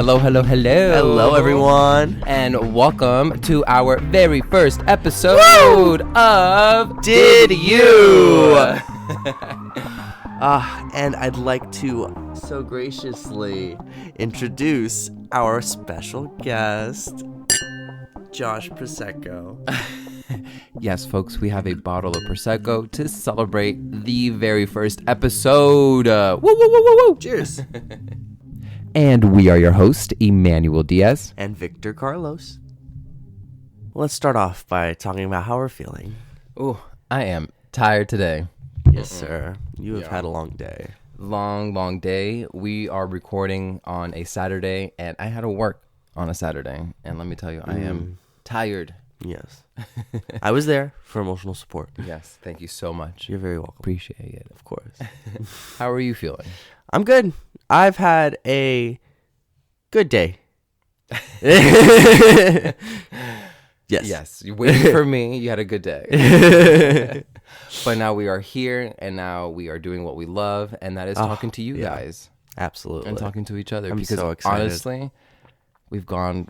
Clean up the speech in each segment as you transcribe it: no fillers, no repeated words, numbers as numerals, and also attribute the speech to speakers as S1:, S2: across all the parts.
S1: Hello, hello, hello.
S2: Hello, everyone.
S1: And welcome to our very first episode of
S2: Did You? And I'd like to so graciously introduce our special guest, Josh Prosecco.
S1: Yes, folks, we have a bottle of Prosecco to celebrate the very first episode. Woo, woo, woo, woo, woo.
S2: Cheers.
S1: And we are your host, Emmanuel Diaz.
S2: And Victor Carlos. Let's start off by talking about how we're feeling.
S1: Ooh, I am tired today.
S2: Yes, sir. You have had a long day.
S1: Long day. We are recording on a Saturday, and I had to work on a Saturday. And let me tell you, I am tired.
S2: Yes. I was there for emotional support.
S1: Yes, thank you so much.
S2: You're very welcome.
S1: Appreciate it.
S2: Of course.
S1: How are you feeling?
S2: I'm good. I've had a good day. Yes.
S1: Yes, you waited for me. You had a good day. But now we are here, and now we are doing what we love, and that is talking to you guys.
S2: Absolutely.
S1: And talking to each other.
S2: I'm
S1: because
S2: so excited.
S1: honestly, we've gone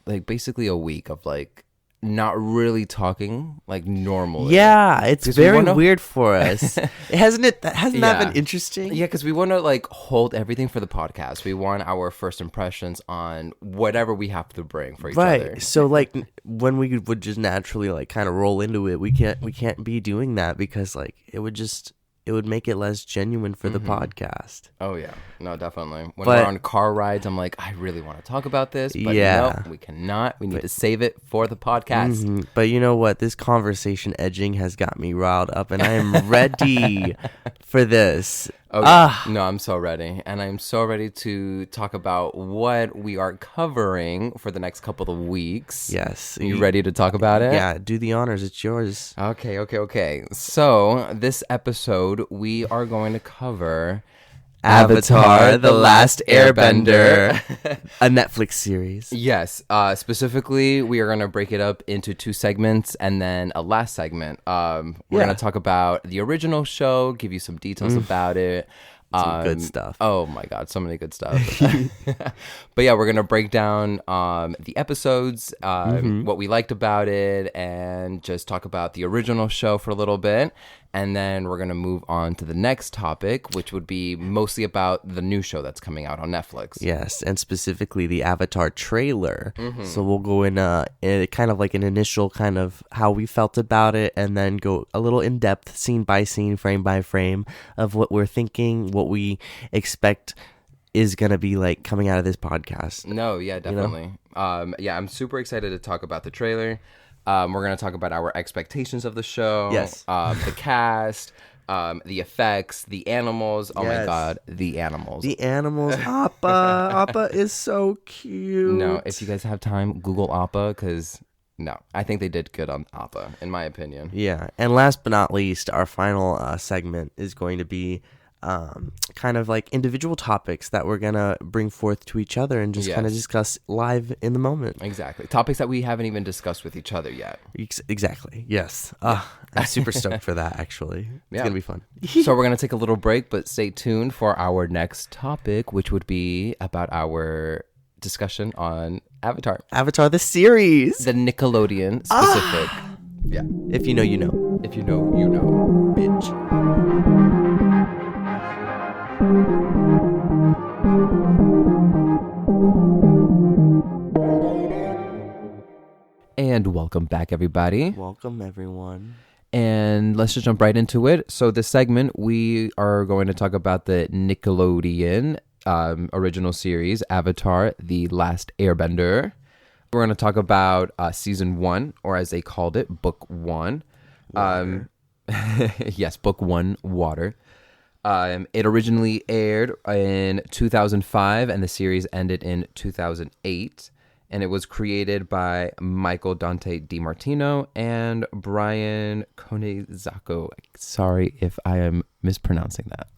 S1: like basically a week of like not really talking like normally.
S2: Yeah, it's very weird for us. Hasn't that
S1: Yeah.
S2: been interesting?
S1: Yeah, because we want to like hold everything for the podcast. We want our first impressions on whatever we have to bring for each other.
S2: Right. So like when we would just naturally like kind of roll into it, we can't be doing that because like it would make it less genuine for the podcast.
S1: Oh yeah, no, definitely. When
S2: But-
S1: we're on car rides, I'm like, I really want to talk about this, but
S2: Yeah.
S1: no, we cannot. We need to save it for the podcast.
S2: Mhm. But you know what? This conversation edging has got me riled up, and I am ready for this.
S1: Okay. No, I'm so ready, and I'm so ready to talk about what we are covering for the next couple of weeks.
S2: Yes.
S1: You ready to talk about it?
S2: Yeah, do the honors. It's yours.
S1: Okay. So this episode, we are going to cover
S2: Avatar: The Last Airbender, a Netflix series.
S1: Yes. Specifically, we are going to break it up into two segments and then a last segment. We're going to talk about the original show, give you some details about it.
S2: Some good stuff.
S1: Oh my God, so many good stuff. But yeah, we're going to break down the episodes, what we liked about it, and just talk about the original show for a little bit. And then we're going to move on to the next topic, which would be mostly about the new show that's coming out on Netflix.
S2: Yes, and specifically the Avatar trailer. So we'll go in kind of like an initial kind of how we felt about it, and then go a little in depth, scene by scene, frame by frame, of what we're thinking, what we expect is gonna be like coming out of this podcast.
S1: No, yeah, definitely. Yeah, I'm super excited to talk about the trailer. We're going to talk about our expectations of the show.
S2: Yes.
S1: The cast, the effects, the animals. Oh my
S2: Yes.
S1: God, the animals.
S2: The animals, Appa. Appa is so cute.
S1: No, if you guys have time, Google Appa, because no, I think they did good on Appa, in my opinion.
S2: Yeah, and last but not least, our final segment is going to be kind of like individual topics that we're gonna bring forth to each other and just kind of discuss live in the moment.
S1: Exactly. Topics that we haven't even discussed with each other yet.
S2: Exactly. Yes. I'm super stoked for that, actually. It's gonna be fun.
S1: So we're going to take a little break, but stay tuned for our next topic, which would be about our discussion on Avatar.
S2: Avatar the series.
S1: The Nickelodeon specific. Yeah.
S2: If you know, you know.
S1: If you know, you know.
S2: Bitch.
S1: And welcome back, everybody.
S2: Welcome, everyone.
S1: And let's just jump right into it. So this segment, we are going to talk about the Nickelodeon original series, Avatar: The Last Airbender. We're going to talk about season 1, or as they called it, book 1. Yes, book 1, Water. It originally aired in 2005, and the series ended in 2008. And it was created by Michael Dante DiMartino and Brian Konezacco. Sorry if I am mispronouncing that.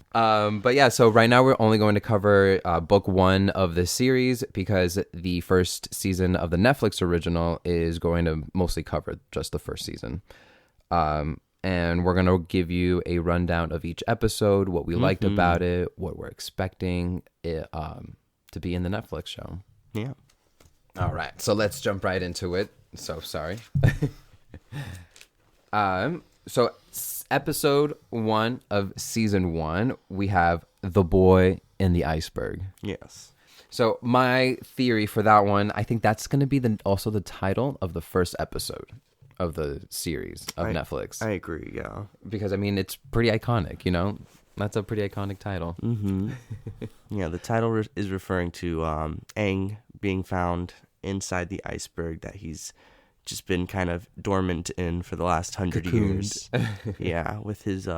S1: But yeah, so right now we're only going to cover book 1 of the series because the first season of the Netflix original is going to mostly cover just the first season. And we're going to give you a rundown of each episode, what we liked about it, what we're expecting it, to be in the Netflix show.
S2: Yeah.
S1: All right, so let's jump right into it. So sorry. So episode 1 of season 1, we have The Boy in the Iceberg.
S2: Yes.
S1: So my theory for that one, I think that's going to be also the title of the first episode of the series of Netflix.
S2: I agree, yeah.
S1: Because, I mean, it's pretty iconic, you know? That's a pretty iconic title.
S2: Mm-hmm. Yeah, the title is referring to Aang being found inside the iceberg that he's just been kind of dormant in for the last 100 years. Yeah, with his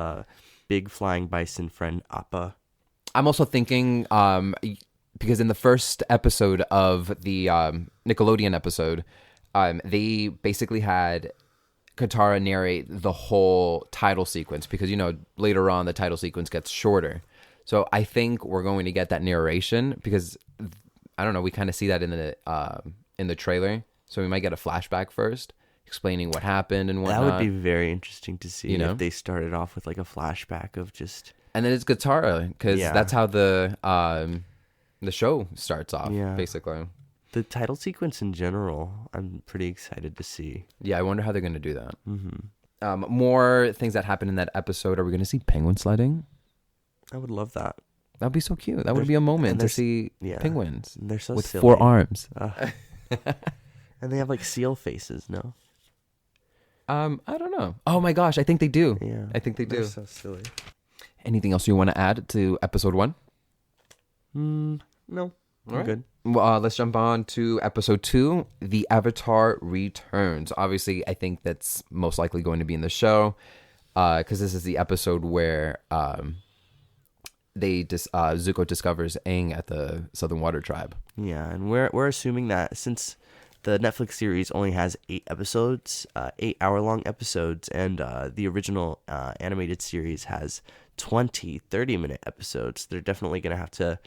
S2: big flying bison friend, Appa.
S1: I'm also thinking, because in the first episode of the Nickelodeon episode, they basically had Katara narrate the whole title sequence because, you know, later on the title sequence gets shorter. So I think we're going to get that narration because, I don't know, we kind of see that in the trailer. So we might get a flashback first explaining what happened and whatnot.
S2: That would be very interesting to see,
S1: you know?
S2: If they started off with like a flashback of just...
S1: And then it's Katara because that's how the show starts off, basically.
S2: The title sequence in general, I'm pretty excited to see.
S1: Yeah, I wonder how they're going to do that. Mm-hmm. More things that happen in that episode. Are we going to see penguin sledding?
S2: I would love that.
S1: That would be so cute. That would be a moment to see penguins.
S2: They're so
S1: with
S2: silly.
S1: 4 arms.
S2: And they have like seal faces, no?
S1: I don't know. Oh my gosh, I think they do.
S2: Yeah,
S1: I think they do.
S2: They're so silly.
S1: Anything else you want to add to episode 1?
S2: No, I'm good.
S1: Well, let's jump on to episode 2, The Avatar Returns. Obviously, I think that's most likely going to be in the show because this is the episode where Zuko discovers Aang at the Southern Water Tribe.
S2: Yeah, and we're assuming that since the Netflix series only has 8 episodes, 8-hour-long episodes, and the original animated series has 20 30-minute episodes, they're definitely going to have to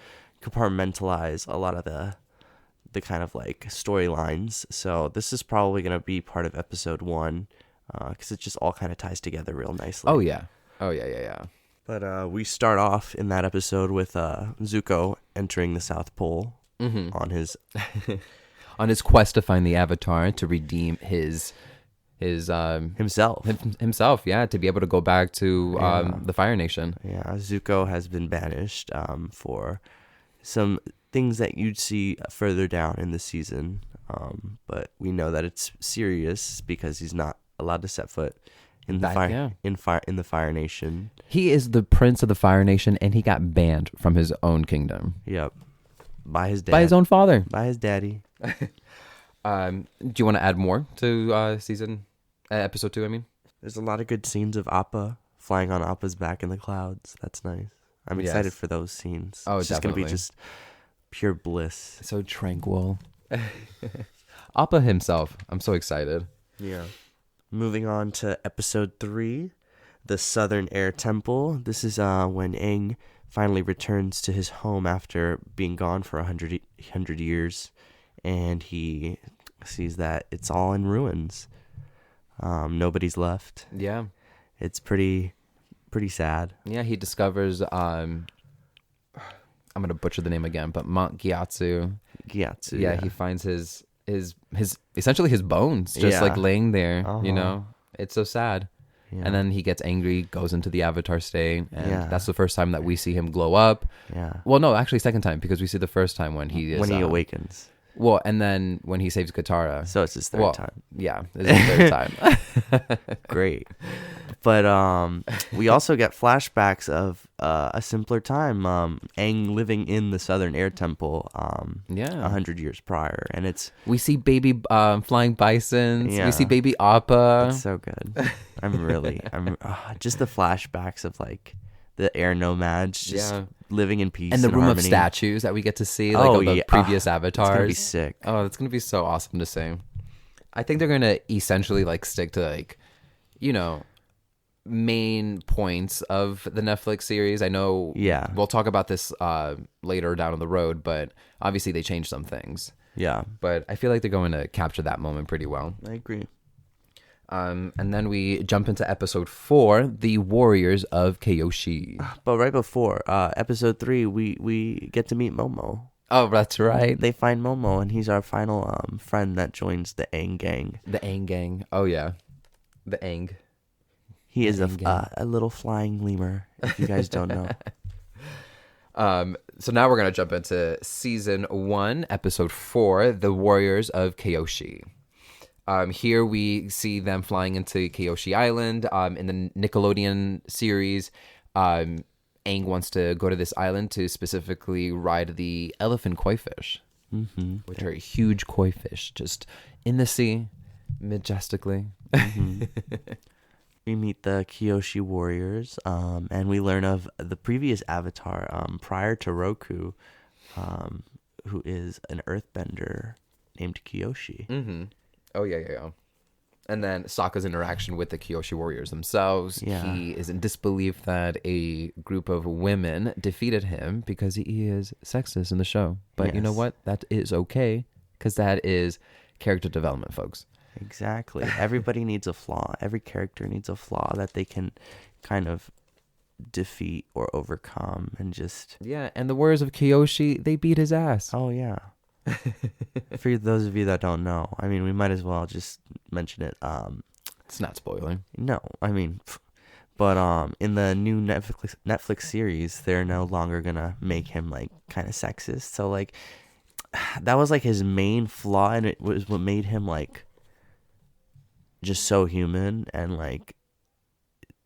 S2: compartmentalize a lot of the kind of like storylines. So this is probably going to be part of episode 1 because it just all kind of ties together real nicely.
S1: Oh yeah.
S2: But we start off in that episode with Zuko entering the South Pole on his
S1: on his quest to find the Avatar to redeem himself. Yeah, to be able to go back to the Fire Nation.
S2: Yeah, Zuko has been banished for some things that you'd see further down in the season, but we know that it's serious because he's not allowed to set foot in the Fire Nation.
S1: He is the prince of the Fire Nation, and he got banned from his own kingdom.
S2: Yep, by his dad,
S1: by his own father,
S2: by his daddy.
S1: Do you want to add more to episode 2? I mean,
S2: there's a lot of good scenes of Appa flying on Appa's back in the clouds. That's nice. I'm excited for those scenes.
S1: Oh,
S2: it's just going to be just pure bliss.
S1: So tranquil. Appa himself. I'm so excited.
S2: Yeah. Moving on to episode 3, the Southern Air Temple. This is when Aang finally returns to his home after being gone for 100 years. And he sees that it's all in ruins. Nobody's left.
S1: Yeah.
S2: It's pretty sad.
S1: Yeah, he discovers I'm gonna butcher the name again, but Mount Gyatso. Yeah, he finds his essentially his bones just like laying there. You know, it's so sad. Yeah. And then he gets angry, goes into the Avatar state, and that's the first time that we see him glow up.
S2: Yeah.
S1: Well, no, actually, second time because we see the first time when he
S2: awakens.
S1: Well, and then when he saves Katara.
S2: So it's his third time.
S1: Yeah, it's his third time.
S2: Great. But we also get flashbacks of a simpler time. Aang living in the Southern Air Temple 100 years prior. And
S1: we see baby flying bisons. Yeah. We see baby Appa.
S2: It's so good. I'm just the flashbacks of like the air nomads just living in peace
S1: and the room
S2: harmony.
S1: Of statues that we get to see like of the previous avatars.
S2: It's gonna be sick.
S1: Oh, it's gonna be so awesome to see. I think they're gonna essentially like stick to like, you know, main points of the Netflix series. I know we'll talk about this later down the road, but obviously they changed some things.
S2: Yeah.
S1: But I feel like they're going to capture that moment pretty well.
S2: I agree.
S1: And then we jump into episode 4, The Warriors of Kyoshi.
S2: But right before episode 3, we get to meet Momo.
S1: Oh, that's right.
S2: They find Momo, and he's our final friend that joins the Aang gang.
S1: The Aang gang. Oh, yeah. The Aang.
S2: He is
S1: Aang gang.
S2: a little flying lemur, if you guys don't know.
S1: So now we're going to jump into season 1, episode 4, The Warriors of Kyoshi. Here we see them flying into Kyoshi Island. In the Nickelodeon series, Aang wants to go to this island to specifically ride the elephant koi fish, which are huge koi fish just in the sea, majestically.
S2: We meet the Kyoshi warriors, and we learn of the previous avatar prior to Roku, who is an earthbender named Kyoshi.
S1: Oh, yeah. And then Sokka's interaction with the Kyoshi warriors themselves.
S2: Yeah.
S1: He is in disbelief that a group of women defeated him because he is sexist in the show. But you know
S2: Yes.
S1: what? That is okay, because that is character development, folks.
S2: Exactly. Everybody needs a flaw. Every character needs a flaw that they can kind of defeat or overcome and just...
S1: Yeah, and the Warriors of Kyoshi, they beat his ass.
S2: Oh, yeah. For those of you that don't know, I mean, we might as well just mention it.
S1: It's not spoiling.
S2: No, I mean, but in the new Netflix series, they're no longer gonna make him like kind of sexist. So like, that was like his main flaw, and it was what made him like just so human. And like,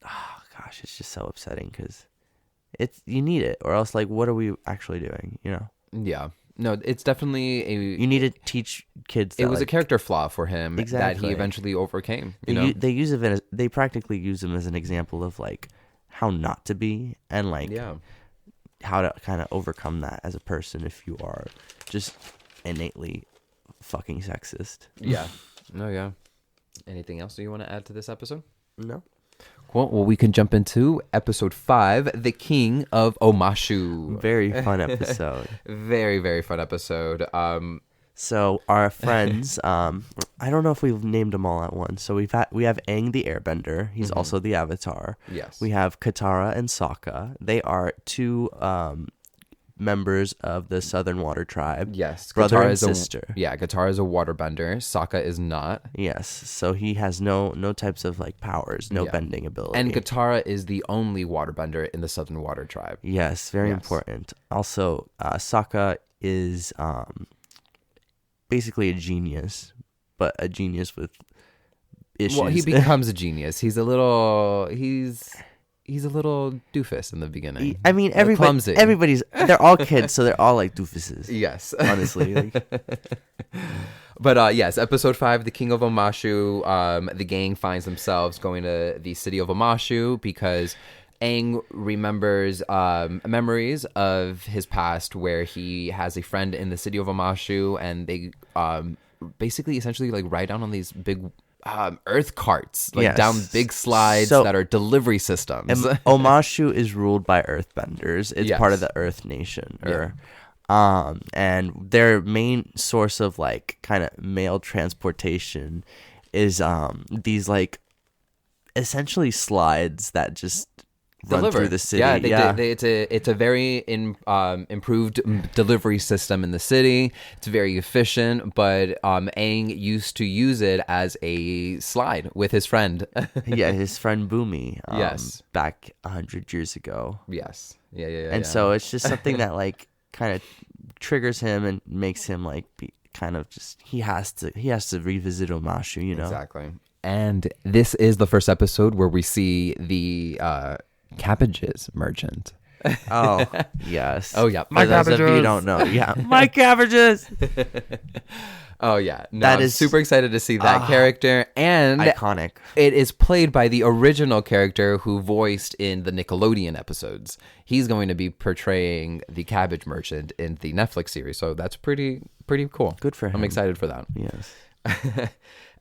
S2: oh gosh, it's just so upsetting because you need it, or else like, what are we actually doing? You know?
S1: Yeah. No, it's definitely
S2: You need to teach kids.
S1: It was a character flaw for him that
S2: Exactly.
S1: he eventually overcame. You know?
S2: They use it. They practically use him as an example of like how not to be, and like how to kind of overcome that as a person if you are just innately fucking sexist.
S1: Yeah. No, yeah. Anything else you want to add to this episode?
S2: No.
S1: Cool. Well, we can jump into episode 5, The King of Omashu.
S2: Very fun episode.
S1: Very, very fun episode.
S2: So our friends, I don't know if we've named them all at once. So we have Aang the Airbender. He's also the Avatar.
S1: Yes.
S2: We have Katara and Sokka. They are two members of the Southern Water Tribe.
S1: Yes.
S2: Brother
S1: Katara
S2: and
S1: is
S2: sister.
S1: Katara is a waterbender. Sokka is not.
S2: Yes. So he has no types of like powers, no bending ability.
S1: And Katara is the only waterbender in the Southern Water Tribe.
S2: Yes, very important. Also, Sokka is basically a genius, but a genius with issues.
S1: Well, he becomes a genius. He's a little doofus in the beginning.
S2: I mean,
S1: Clumsy.
S2: they're all kids, so they're all like doofuses.
S1: Yes.
S2: Honestly. Like.
S1: But yes, episode 5, The King of Omashu. The gang finds themselves going to the city of Omashu because Aang remembers memories of his past where he has a friend in the city of Omashu, and they basically essentially like ride down on these big earth carts, like down big slides that are delivery systems.
S2: Omashu is ruled by earthbenders. It's part of the Earth Nation. And their main source of like kind of mail transportation is these like essentially slides that just run through the city.
S1: It's a very improved delivery system in the city. It's very efficient, but Aang used to use it as a slide with his friend.
S2: His friend Boomy.
S1: Yes,
S2: back 100 years ago.
S1: Yes,
S2: So it's just something that like kind of triggers him and makes him like be kind of just he has to revisit Omashu. You know
S1: exactly. And this is the first episode where we see the cabbages merchant.
S2: Oh yes.
S1: Oh yeah.
S2: My cabbages. If you don't know, my cabbages.
S1: Oh yeah. No, I'm super excited to see that character, and
S2: iconic.
S1: It is played by the original character who voiced in the Nickelodeon episodes. He's going to be portraying the cabbage merchant in the Netflix series, so that's pretty cool.
S2: Good for him.
S1: I'm excited for that.
S2: Yes.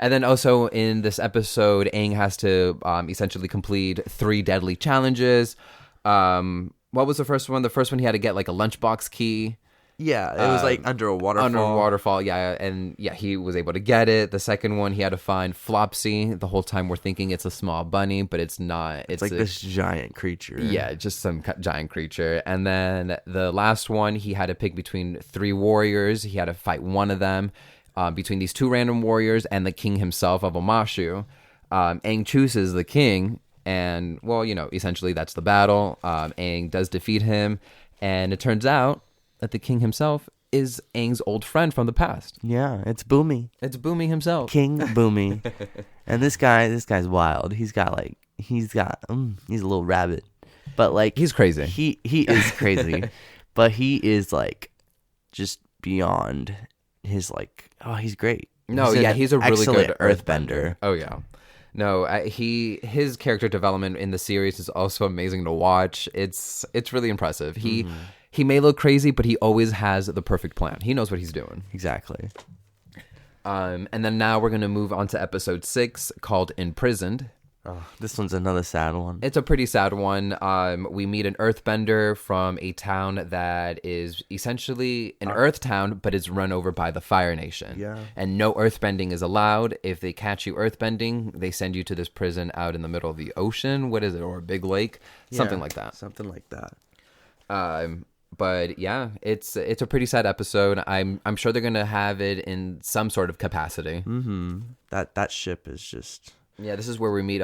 S1: And then also in this episode, Aang has to essentially complete 3 deadly challenges. What was the first one? The first one he had to get like a lunchbox key.
S2: Yeah, it was like under a waterfall.
S1: Under a waterfall, yeah, and yeah, he was able to get it. The second one, he had to find Flopsy. The whole time we're thinking it's a small bunny, but it's not.
S2: It's like this giant creature.
S1: Yeah, just some giant creature. And then the last one, he had to pick between 3 warriors. He had to fight one of them between these 2 random warriors and the king himself of Omashu. Aang chooses the king, and well, essentially that's the battle. Aang does defeat him, and it turns out that the king himself is Aang's old friend from the past.
S2: Yeah, it's Boomy.
S1: It's Boomy himself.
S2: King Boomy. And this guy's wild. He's a little rabbit. But like
S1: He's crazy.
S2: He is crazy. But he is like just beyond his like he's great.
S1: No, he's a really good
S2: earthbender.
S1: Oh yeah. No, his character development in the series is also amazing to watch. It's really impressive. He may look crazy, but he always has the perfect plan. He knows what he's doing.
S2: Exactly.
S1: And then now we're going to move on to episode 6 called Imprisoned.
S2: Oh, this one's another sad one.
S1: It's a pretty sad one. We meet an earthbender from a town that is essentially an earth town, but is run over by the Fire Nation.
S2: Yeah.
S1: And no earthbending is allowed. If they catch you earthbending, they send you to this prison out in the middle of the ocean. What is it? Or a big lake? Something like that.
S2: Something like that.
S1: But yeah, it's a pretty sad episode. I'm sure they're gonna have it in some sort of capacity.
S2: Mm-hmm. That ship is just...
S1: Yeah, this is where we meet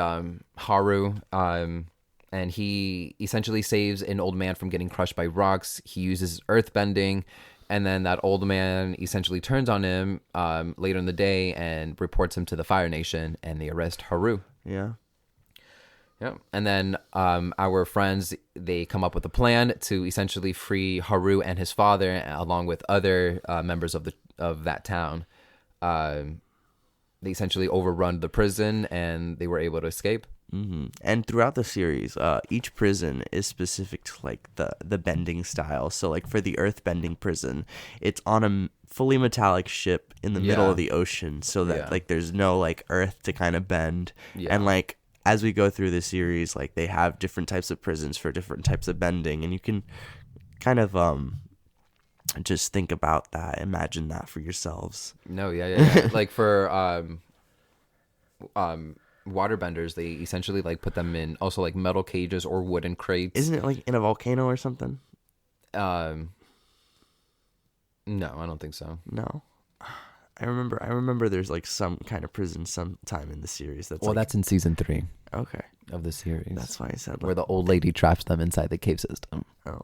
S1: Haru. And he essentially saves an old man from getting crushed by rocks. He uses earthbending, and then that old man essentially turns on him later in the day and reports him to the Fire Nation, and they arrest Haru.
S2: Yeah.
S1: Yeah, and then our friends, they come up with a plan to essentially free Haru and his father, along with other members of that town. They essentially overrun the prison, and they were able to escape.
S2: Mm-hmm. And throughout the series, each prison is specific to like the bending style. So like for the earth bending prison, it's on a fully metallic ship in the middle of the ocean, so that like there's no like earth to kind of bend. And like as we go through the series, like they have different types of prisons for different types of bending, and you can kind of just think about that, imagine that for yourselves.
S1: No, yeah. Like for waterbenders, they essentially like put them in also like metal cages or wooden crates.
S2: Isn't it like in a volcano or something?
S1: No, I don't think so.
S2: No. I remember there's like some kind of prison sometime in the series
S1: that's in season 3
S2: of
S1: the series.
S2: That's why I said
S1: where the old lady traps them inside the cave system.
S2: Oh.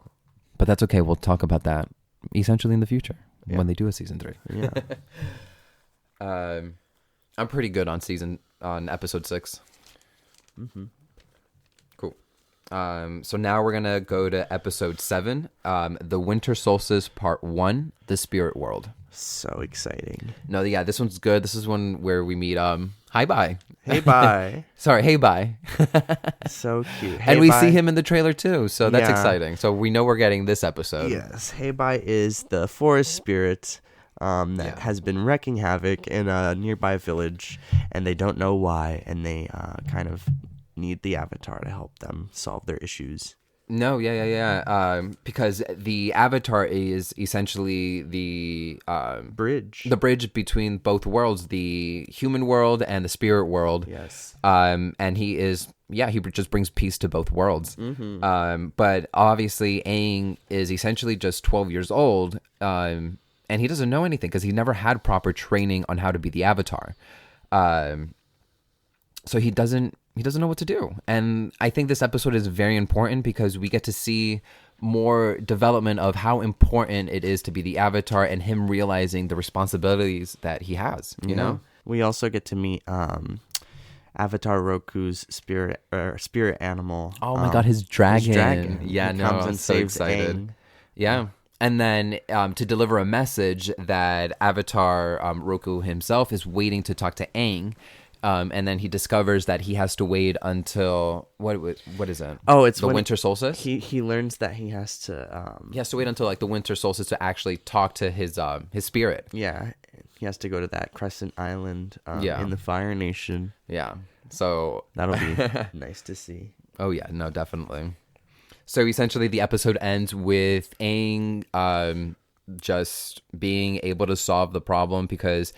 S1: But that's okay. We'll talk about that essentially in the future when they do a season 3.
S2: Yeah.
S1: I'm pretty good on episode 6.
S2: Mm-hmm.
S1: Cool. So now we're gonna go to episode 7, the Winter Solstice Part 1, the Spirit World.
S2: So exciting.
S1: No, yeah, this one's good. This is one where we meet Hi Bye.
S2: Hey Bye.
S1: Sorry, Hey Bye.
S2: So cute. Hey
S1: and we
S2: Bye.
S1: see him in the trailer too, so that's exciting. So we know we're getting this episode.
S2: Yes, Hey Bye is the forest spirit that has been wreaking havoc in a nearby village, and they don't know why, and they kind of need the Avatar to help them solve their issues.
S1: No, because the Avatar is essentially the bridge between both worlds, the human world and the spirit world.
S2: Yes.
S1: And he just brings peace to both worlds. Mm-hmm. But obviously Aang is essentially just 12 years old, and he doesn't know anything because he never had proper training on how to be the Avatar. So he doesn't know what to do. And I think this episode is very important because we get to see more development of how important it is to be the Avatar and him realizing the responsibilities that he has, you know?
S2: We also get to meet Avatar Roku's spirit animal.
S1: Oh my God, his dragon.
S2: Yeah,
S1: no, I'm so excited.
S2: Aang.
S1: Yeah. And then to deliver a message that Avatar Roku himself is waiting to talk to Aang. And then he discovers that he has to wait until what is it?
S2: Oh, it's
S1: the winter solstice.
S2: He learns that he has to
S1: wait until like the winter solstice to actually talk to his spirit.
S2: Yeah, he has to go to that Crescent Island in the Fire Nation.
S1: Yeah, so
S2: that'll be nice to see.
S1: Oh yeah, no, definitely. So essentially, the episode ends with Aang just being able to solve the problem because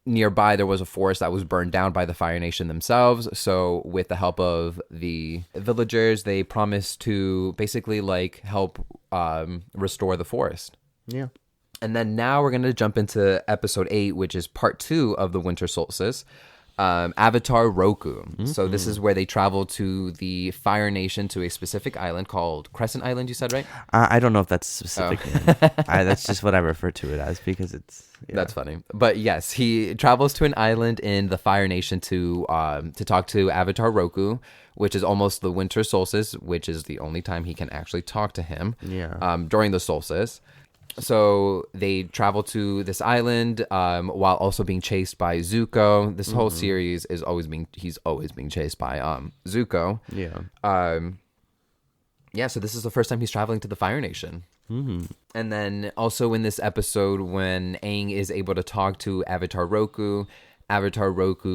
S1: nearby there was a forest that was burned down by the Fire Nation themselves. So with the help of the villagers, they promised to basically like help restore the forest.
S2: Yeah.
S1: And then now we're going to jump into episode 8, which is part 2 of the winter solstice. Avatar Roku. So this is where they travel to the Fire Nation to a specific island called Crescent Island, you said, right?
S2: I don't know if that's specific name. That's just what I refer to it as because it's... Yeah.
S1: That's funny. But yes, he travels to an island in the Fire Nation to talk to Avatar Roku, which is almost the winter solstice, which is the only time he can actually talk to him during the solstice. So they travel to this island while also being chased by Zuko. This whole series is he's always being chased by Zuko.
S2: Yeah.
S1: Yeah, so this is the first time he's traveling to the Fire Nation. And then also in this episode, when Aang is able to talk to Avatar Roku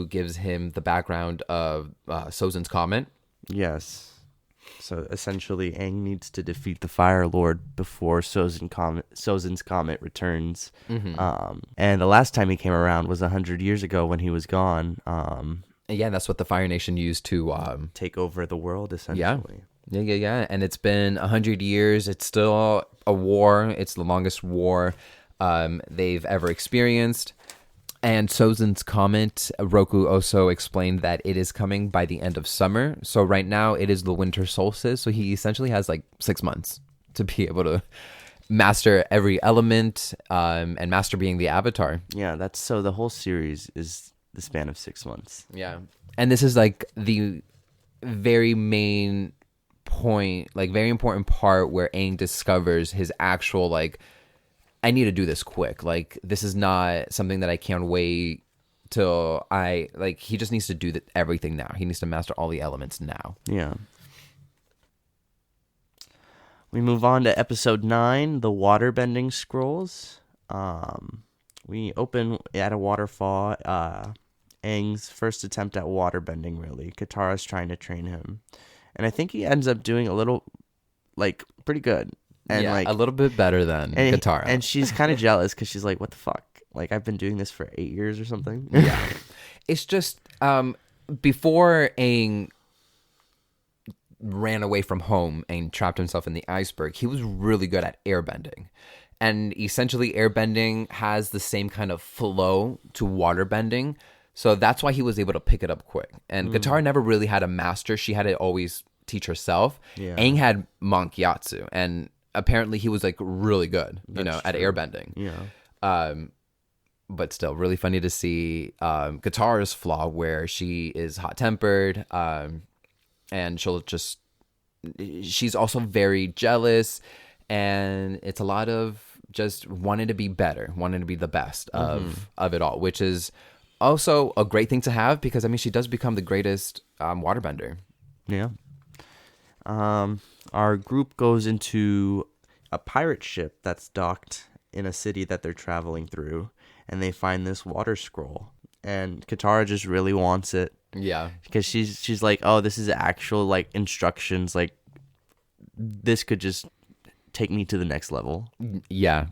S1: gives him the background of Sozin's Comet.
S2: Yes. So essentially, Aang needs to defeat the Fire Lord before Sozin's Comet returns. And the last time he came around was 100 years ago when he was gone.
S1: Yeah, that's what the Fire Nation used to
S2: take over the world, essentially.
S1: Yeah. And it's been 100 years. It's still a war. It's the longest war they've ever experienced. And Sozin's Comet, Roku also explained that it is coming by the end of summer. So right now it is the winter solstice. So he essentially has like 6 months to be able to master every element and master being the Avatar.
S2: Yeah, so the whole series is the span of 6 months.
S1: Yeah. And this is like the very main point, like very important part where Aang discovers his actual like, I need to do this quick. Like, this is not something that I can't wait till he just needs to do everything now. He needs to master all the elements now.
S2: Yeah. We move on to episode 9, the waterbending scrolls. We open at a waterfall. Aang's first attempt at waterbending, really. Katara's trying to train him. And I think he ends up doing a little, like, pretty good. And
S1: yeah, a little bit better than Katara.
S2: And she's kind of jealous because she's like, what the fuck? Like, I've been doing this for 8 years or something.
S1: Yeah. It's just, before Aang ran away from home and trapped himself in the iceberg, he was really good at airbending. And essentially, airbending has the same kind of flow to waterbending. So that's why he was able to pick it up quick. And Katara never really had a master. She had to always teach herself.
S2: Yeah.
S1: Aang had Monk Yatsu, and apparently he was like really good, at airbending.
S2: Yeah.
S1: But still really funny to see Katara's flaw where she is hot-tempered and she's also very jealous, and it's a lot of just wanting to be better, wanting to be the best of it all, which is also a great thing to have because, I mean, she does become the greatest waterbender.
S2: Yeah. Our group goes into a pirate ship that's docked in a city that they're traveling through, and they find this water scroll, and Katara just really wants it.
S1: Yeah,
S2: because she's like, oh, this is actual like instructions, like this could just take me to the next level.
S1: Yeah,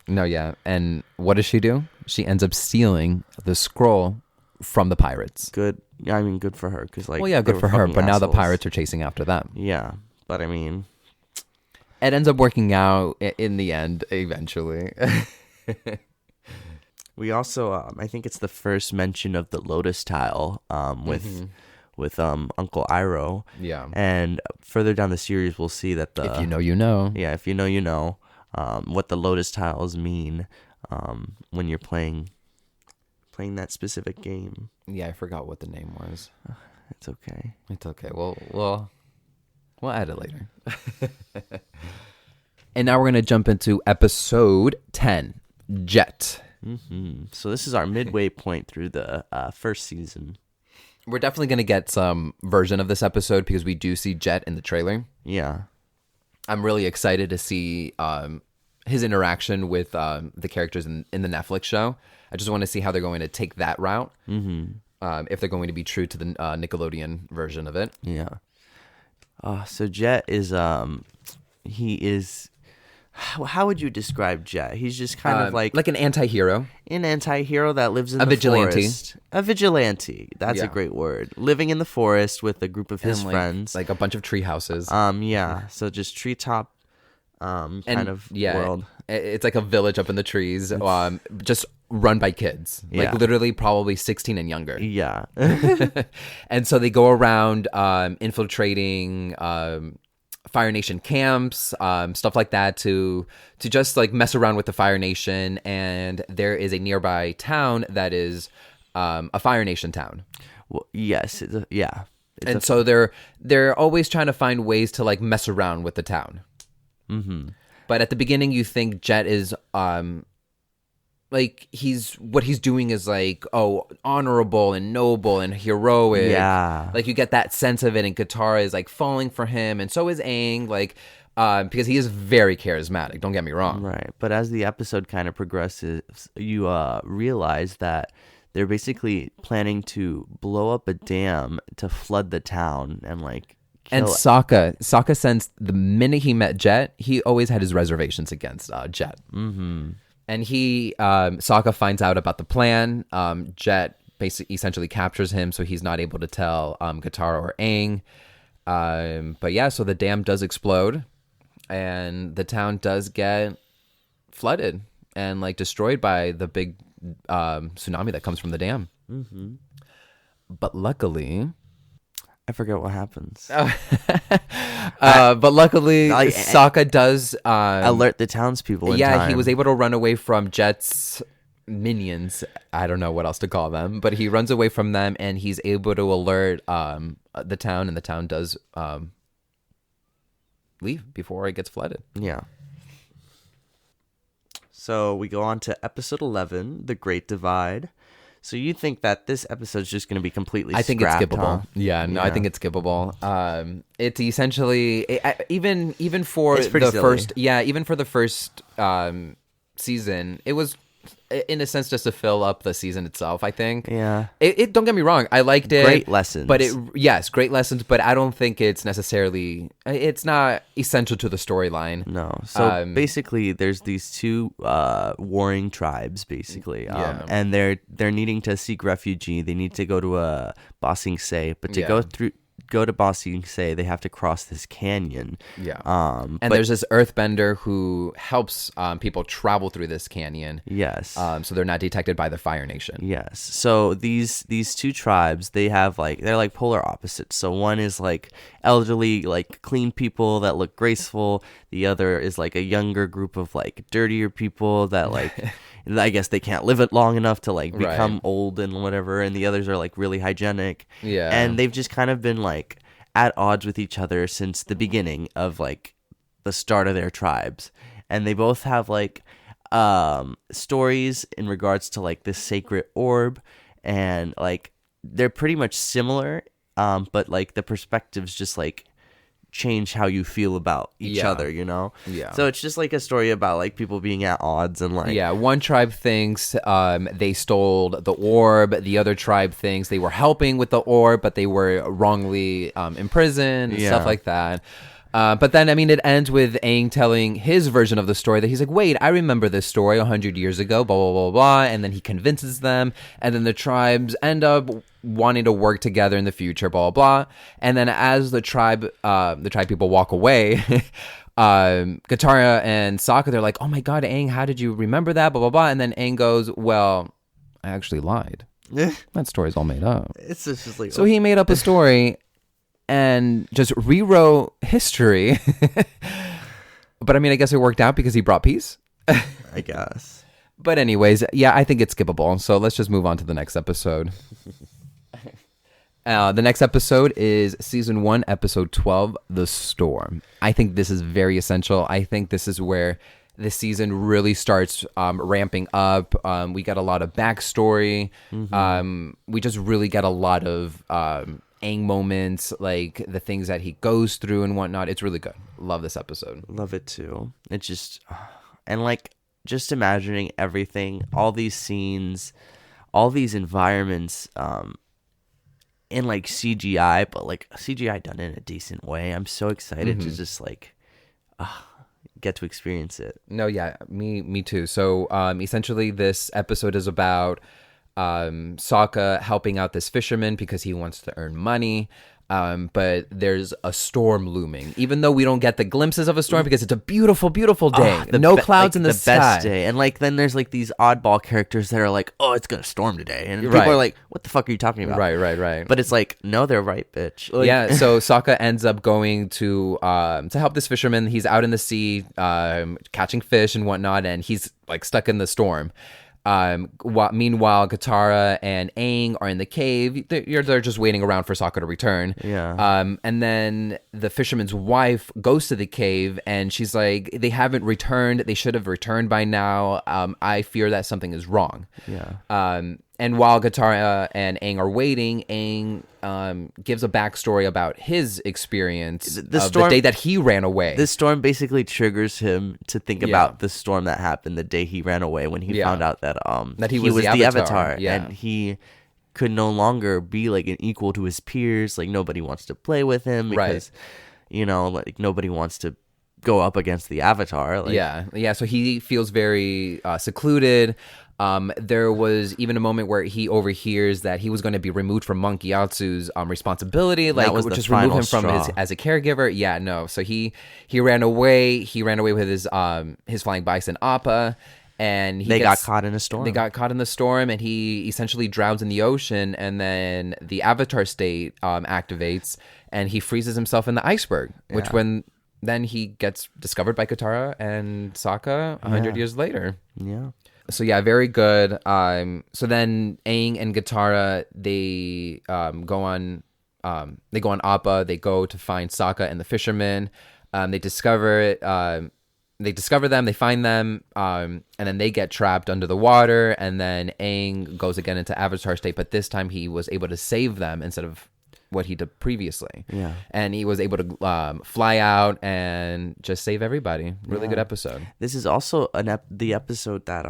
S1: and what does she do? She ends up stealing the scroll from the pirates.
S2: Good. I mean, good for her, because like,
S1: well, yeah, good for her, but now the pirates are chasing after them.
S2: Yeah, but I mean,
S1: it ends up working out in the end eventually.
S2: We also, I think it's the first mention of the lotus tile with Uncle Iroh.
S1: Yeah.
S2: And further down the series, we'll see that
S1: if you know, you know.
S2: Yeah, if you know, you know. What the lotus tiles mean when you're playing that specific game.
S1: Yeah, I forgot what the name was.
S2: It's okay.
S1: It's okay. We'll add it later. And now we're going to jump into episode 10, Jet.
S2: So this is our midway point through the first season.
S1: We're definitely going to get some version of this episode because we do see Jet in the trailer.
S2: Yeah.
S1: I'm really excited to see his interaction with the characters in the Netflix show. I just want to see how they're going to take that route. If they're going to be true to the Nickelodeon version of it.
S2: Yeah. So Jet is he is how would you describe Jet? He's just kind of like
S1: an anti-hero.
S2: an anti-hero that lives in the
S1: vigilante.
S2: forest. A vigilante. That's a great word. Living in the forest with a group of his friends.
S1: Like a bunch of tree houses.
S2: Yeah. So just treetop kind of world.
S1: It's like a village up in the trees, just run by kids. Like literally probably 16 and younger.
S2: Yeah.
S1: And so they go around infiltrating Fire Nation camps, stuff like that to just like mess around with the Fire Nation. And there is a nearby town that is a Fire Nation town.
S2: Well, yes.
S1: So they're always trying to find ways to like mess around with the town.
S2: Mm-hmm.
S1: But at the beginning, you think Jet is like what he's doing is like, oh, honorable and noble and heroic.
S2: Yeah.
S1: Like you get that sense of it, and Katara is like falling for him, and so is Aang, like because he is very charismatic, don't get me wrong.
S2: Right. But as the episode kind of progresses, you realize that they're basically planning to blow up a dam to flood the town and like
S1: and Sokka since the minute he met Jet, he always had his reservations against Jet.
S2: Mm-hmm.
S1: And Sokka finds out about the plan. Jet basically essentially captures him, so he's not able to tell Katara or Aang. But yeah, so the dam does explode, and the town does get flooded and like destroyed by the big tsunami that comes from the dam.
S2: Mm-hmm.
S1: But luckily,
S2: I forget what happens.
S1: But luckily, Sokka does
S2: alert the townspeople. In time.
S1: He was able to run away from Jet's minions. I don't know what else to call them, but he runs away from them, and he's able to alert the town, and the town does leave before it gets flooded.
S2: Yeah. So we go on to episode 11, The Great Divide. So you think that this episode's just going to be completely
S1: I think
S2: scrapped,
S1: it's skippable.
S2: Huh?
S1: Yeah, no, I think it's skippable. It's essentially even for
S2: it's pretty
S1: the
S2: silly.
S1: first even for the first season, it was in a sense just to fill up the season itself, I think.
S2: Yeah.
S1: It don't get me wrong, I liked it.
S2: Great lessons.
S1: But great lessons, but I don't think it's necessarily it's not essential to the storyline.
S2: No. So basically there's these two warring tribes basically. And they're needing to seek refugee. They need to go to Ba Sing Se, but to go to Ba Sing Se, they have to cross this canyon.
S1: Yeah. And there's this earthbender who helps people travel through this canyon.
S2: Yes.
S1: So they're not detected by the Fire Nation.
S2: Yes. So these two tribes, they're like polar opposites. So one is like elderly, like clean people that look graceful. The other is like a younger group of like dirtier people that like I guess they can't live it long enough to like become old and whatever, and the others are like really hygienic.
S1: Yeah.
S2: And they've just kind of been like at odds with each other since the beginning of like the start of their tribes. And they both have like stories in regards to like this sacred orb, and like they're pretty much similar, but like the perspectives just like change how you feel about each other, you know?
S1: Yeah.
S2: So it's just like a story about like people being at odds and like
S1: one tribe thinks they stole the orb, the other tribe thinks they were helping with the orb, but they were wrongly imprisoned and stuff like that. But then, I mean, it ends with Aang telling his version of the story that he's like, wait, I remember this story 100 years ago, blah, blah, blah, blah. And then he convinces them. And then the tribes end up wanting to work together in the future, blah, blah, blah. And then as the tribe people walk away, Katara and Sokka, they're like, oh my God, Aang, how did you remember that, blah, blah, blah. And then Aang goes, well, I actually lied. That story's all made up.
S2: It's just like...
S1: So he made up a story and just rewrote history. But I mean, I guess it worked out because he brought peace.
S2: I guess.
S1: But anyways, yeah, I think it's skippable. So let's just move on to the next episode. The next episode is season 1, episode 12, The Storm. I think this is very essential. I think this is where the season really starts ramping up. We get a lot of backstory. Mm-hmm. We just really get a lot of Aang moments, like the things that he goes through and whatnot. It's really good. Love this episode.
S2: Love it too. It's just, and like just imagining everything, all these scenes, all these environments, in like CGI, but like CGI done in a decent way. I'm so excited to just like get to experience it.
S1: No, yeah, me too. So essentially this episode is about Sokka helping out this fisherman because he wants to earn money. But there's a storm looming, even though we don't get the glimpses of a storm because it's a beautiful, beautiful day. No clouds in the sky.
S2: Best day. And like then there's like these oddball characters that are like, oh, it's gonna storm today, and people are like, what the fuck are you talking about?
S1: Right.
S2: But it's like, no, they're right, bitch. Like,
S1: yeah. So Sokka ends up going to help this fisherman. He's out in the sea catching fish and whatnot, and he's like stuck in the storm. Meanwhile, Katara and Aang are in the cave. They're just waiting around for Sokka to return.
S2: Yeah.
S1: And then the fisherman's wife goes to the cave, and she's like, "They haven't returned. They should have returned by now. I fear that something is wrong."
S2: Yeah.
S1: And while Katara and Aang are waiting, Aang gives a backstory about his experience the day that he ran away.
S2: This storm basically triggers him to think about the storm that happened the day he ran away, when he found out that
S1: he was the Avatar.
S2: And he could no longer be like an equal to his peers. Like nobody wants to play with him because like nobody wants to go up against the Avatar. Like,
S1: yeah. So he feels very secluded. There was even a moment where he overhears that he was going to be removed from Monkey Atsu's responsibility, like just remove him from as a caregiver. Yeah, no. So he ran away. He ran away with his flying bison Appa, and
S2: they got caught in a storm.
S1: They got caught in the storm, and he essentially drowns in the ocean. And then the Avatar state activates, and he freezes himself in the iceberg. Which then he gets discovered by Katara and Sokka 100 years later.
S2: Yeah.
S1: So yeah, very good. So then Aang and Katara, they go on Appa. They go to find Sokka and the fisherman. They discover it. They discover them. They find them, and then they get trapped under the water. And then Aang goes again into Avatar state, but this time he was able to save them instead of what he did previously.
S2: Yeah.
S1: And he was able to fly out and just save everybody. Really good episode.
S2: This is also the episode that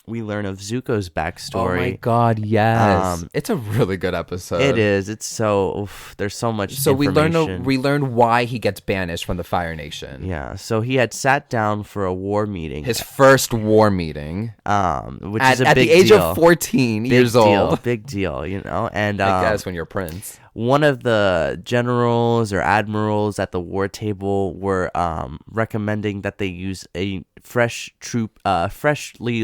S2: we learn of Zuko's backstory.
S1: Oh my god, yes. It's a really good episode.
S2: It is. It's so there's so much information.
S1: we learn why he gets banished from the Fire Nation.
S2: Yeah. So he had sat down for a war meeting.
S1: His first war meeting.
S2: Which is a big deal.
S1: At the age of 14 years old.
S2: Big deal, And
S1: I guess when you're a prince.
S2: One of the generals or admirals at the war table were recommending that they use a freshly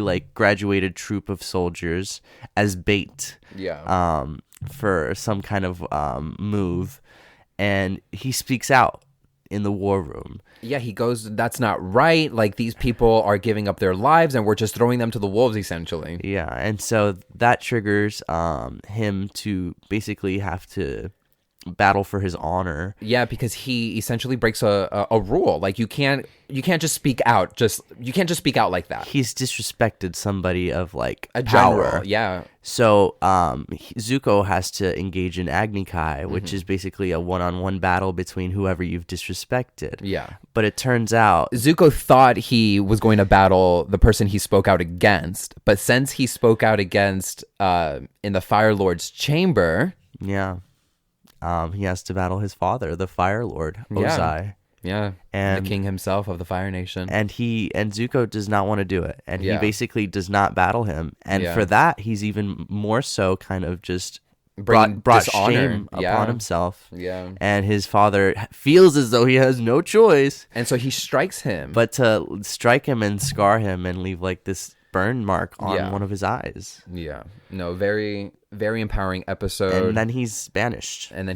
S2: like graduated troop of soldiers as bait.
S1: Yeah.
S2: For some kind of move, and he speaks out in the war room.
S1: Yeah, he goes, that's not right. Like, these people are giving up their lives and we're just throwing them to the wolves, essentially.
S2: Yeah, and so that triggers him to basically have to battle for his honor.
S1: Yeah, because he essentially breaks a rule. Like, you can't just speak out. You can't just speak out like that.
S2: He's disrespected somebody of like
S1: a
S2: power.
S1: General, yeah.
S2: So Zuko has to engage in Agni Kai, which is basically a one-on-one battle between whoever you've disrespected.
S1: Yeah.
S2: But it turns out
S1: Zuko thought he was going to battle the person he spoke out against, but since he spoke out against in the Fire Lord's chamber,
S2: he has to battle his father, the Fire Lord, Ozai.
S1: Yeah, and the king himself of the Fire Nation.
S2: And Zuko does not want to do it. And he basically does not battle him. And for that, he's even more so kind of just brought shame upon himself.
S1: Yeah.
S2: And his father feels as though he has no choice.
S1: And so he strikes him.
S2: But to strike him and scar him and leave like this burn mark on one of his eyes.
S1: Yeah. No, very, very empowering episode.
S2: And then he's banished.
S1: And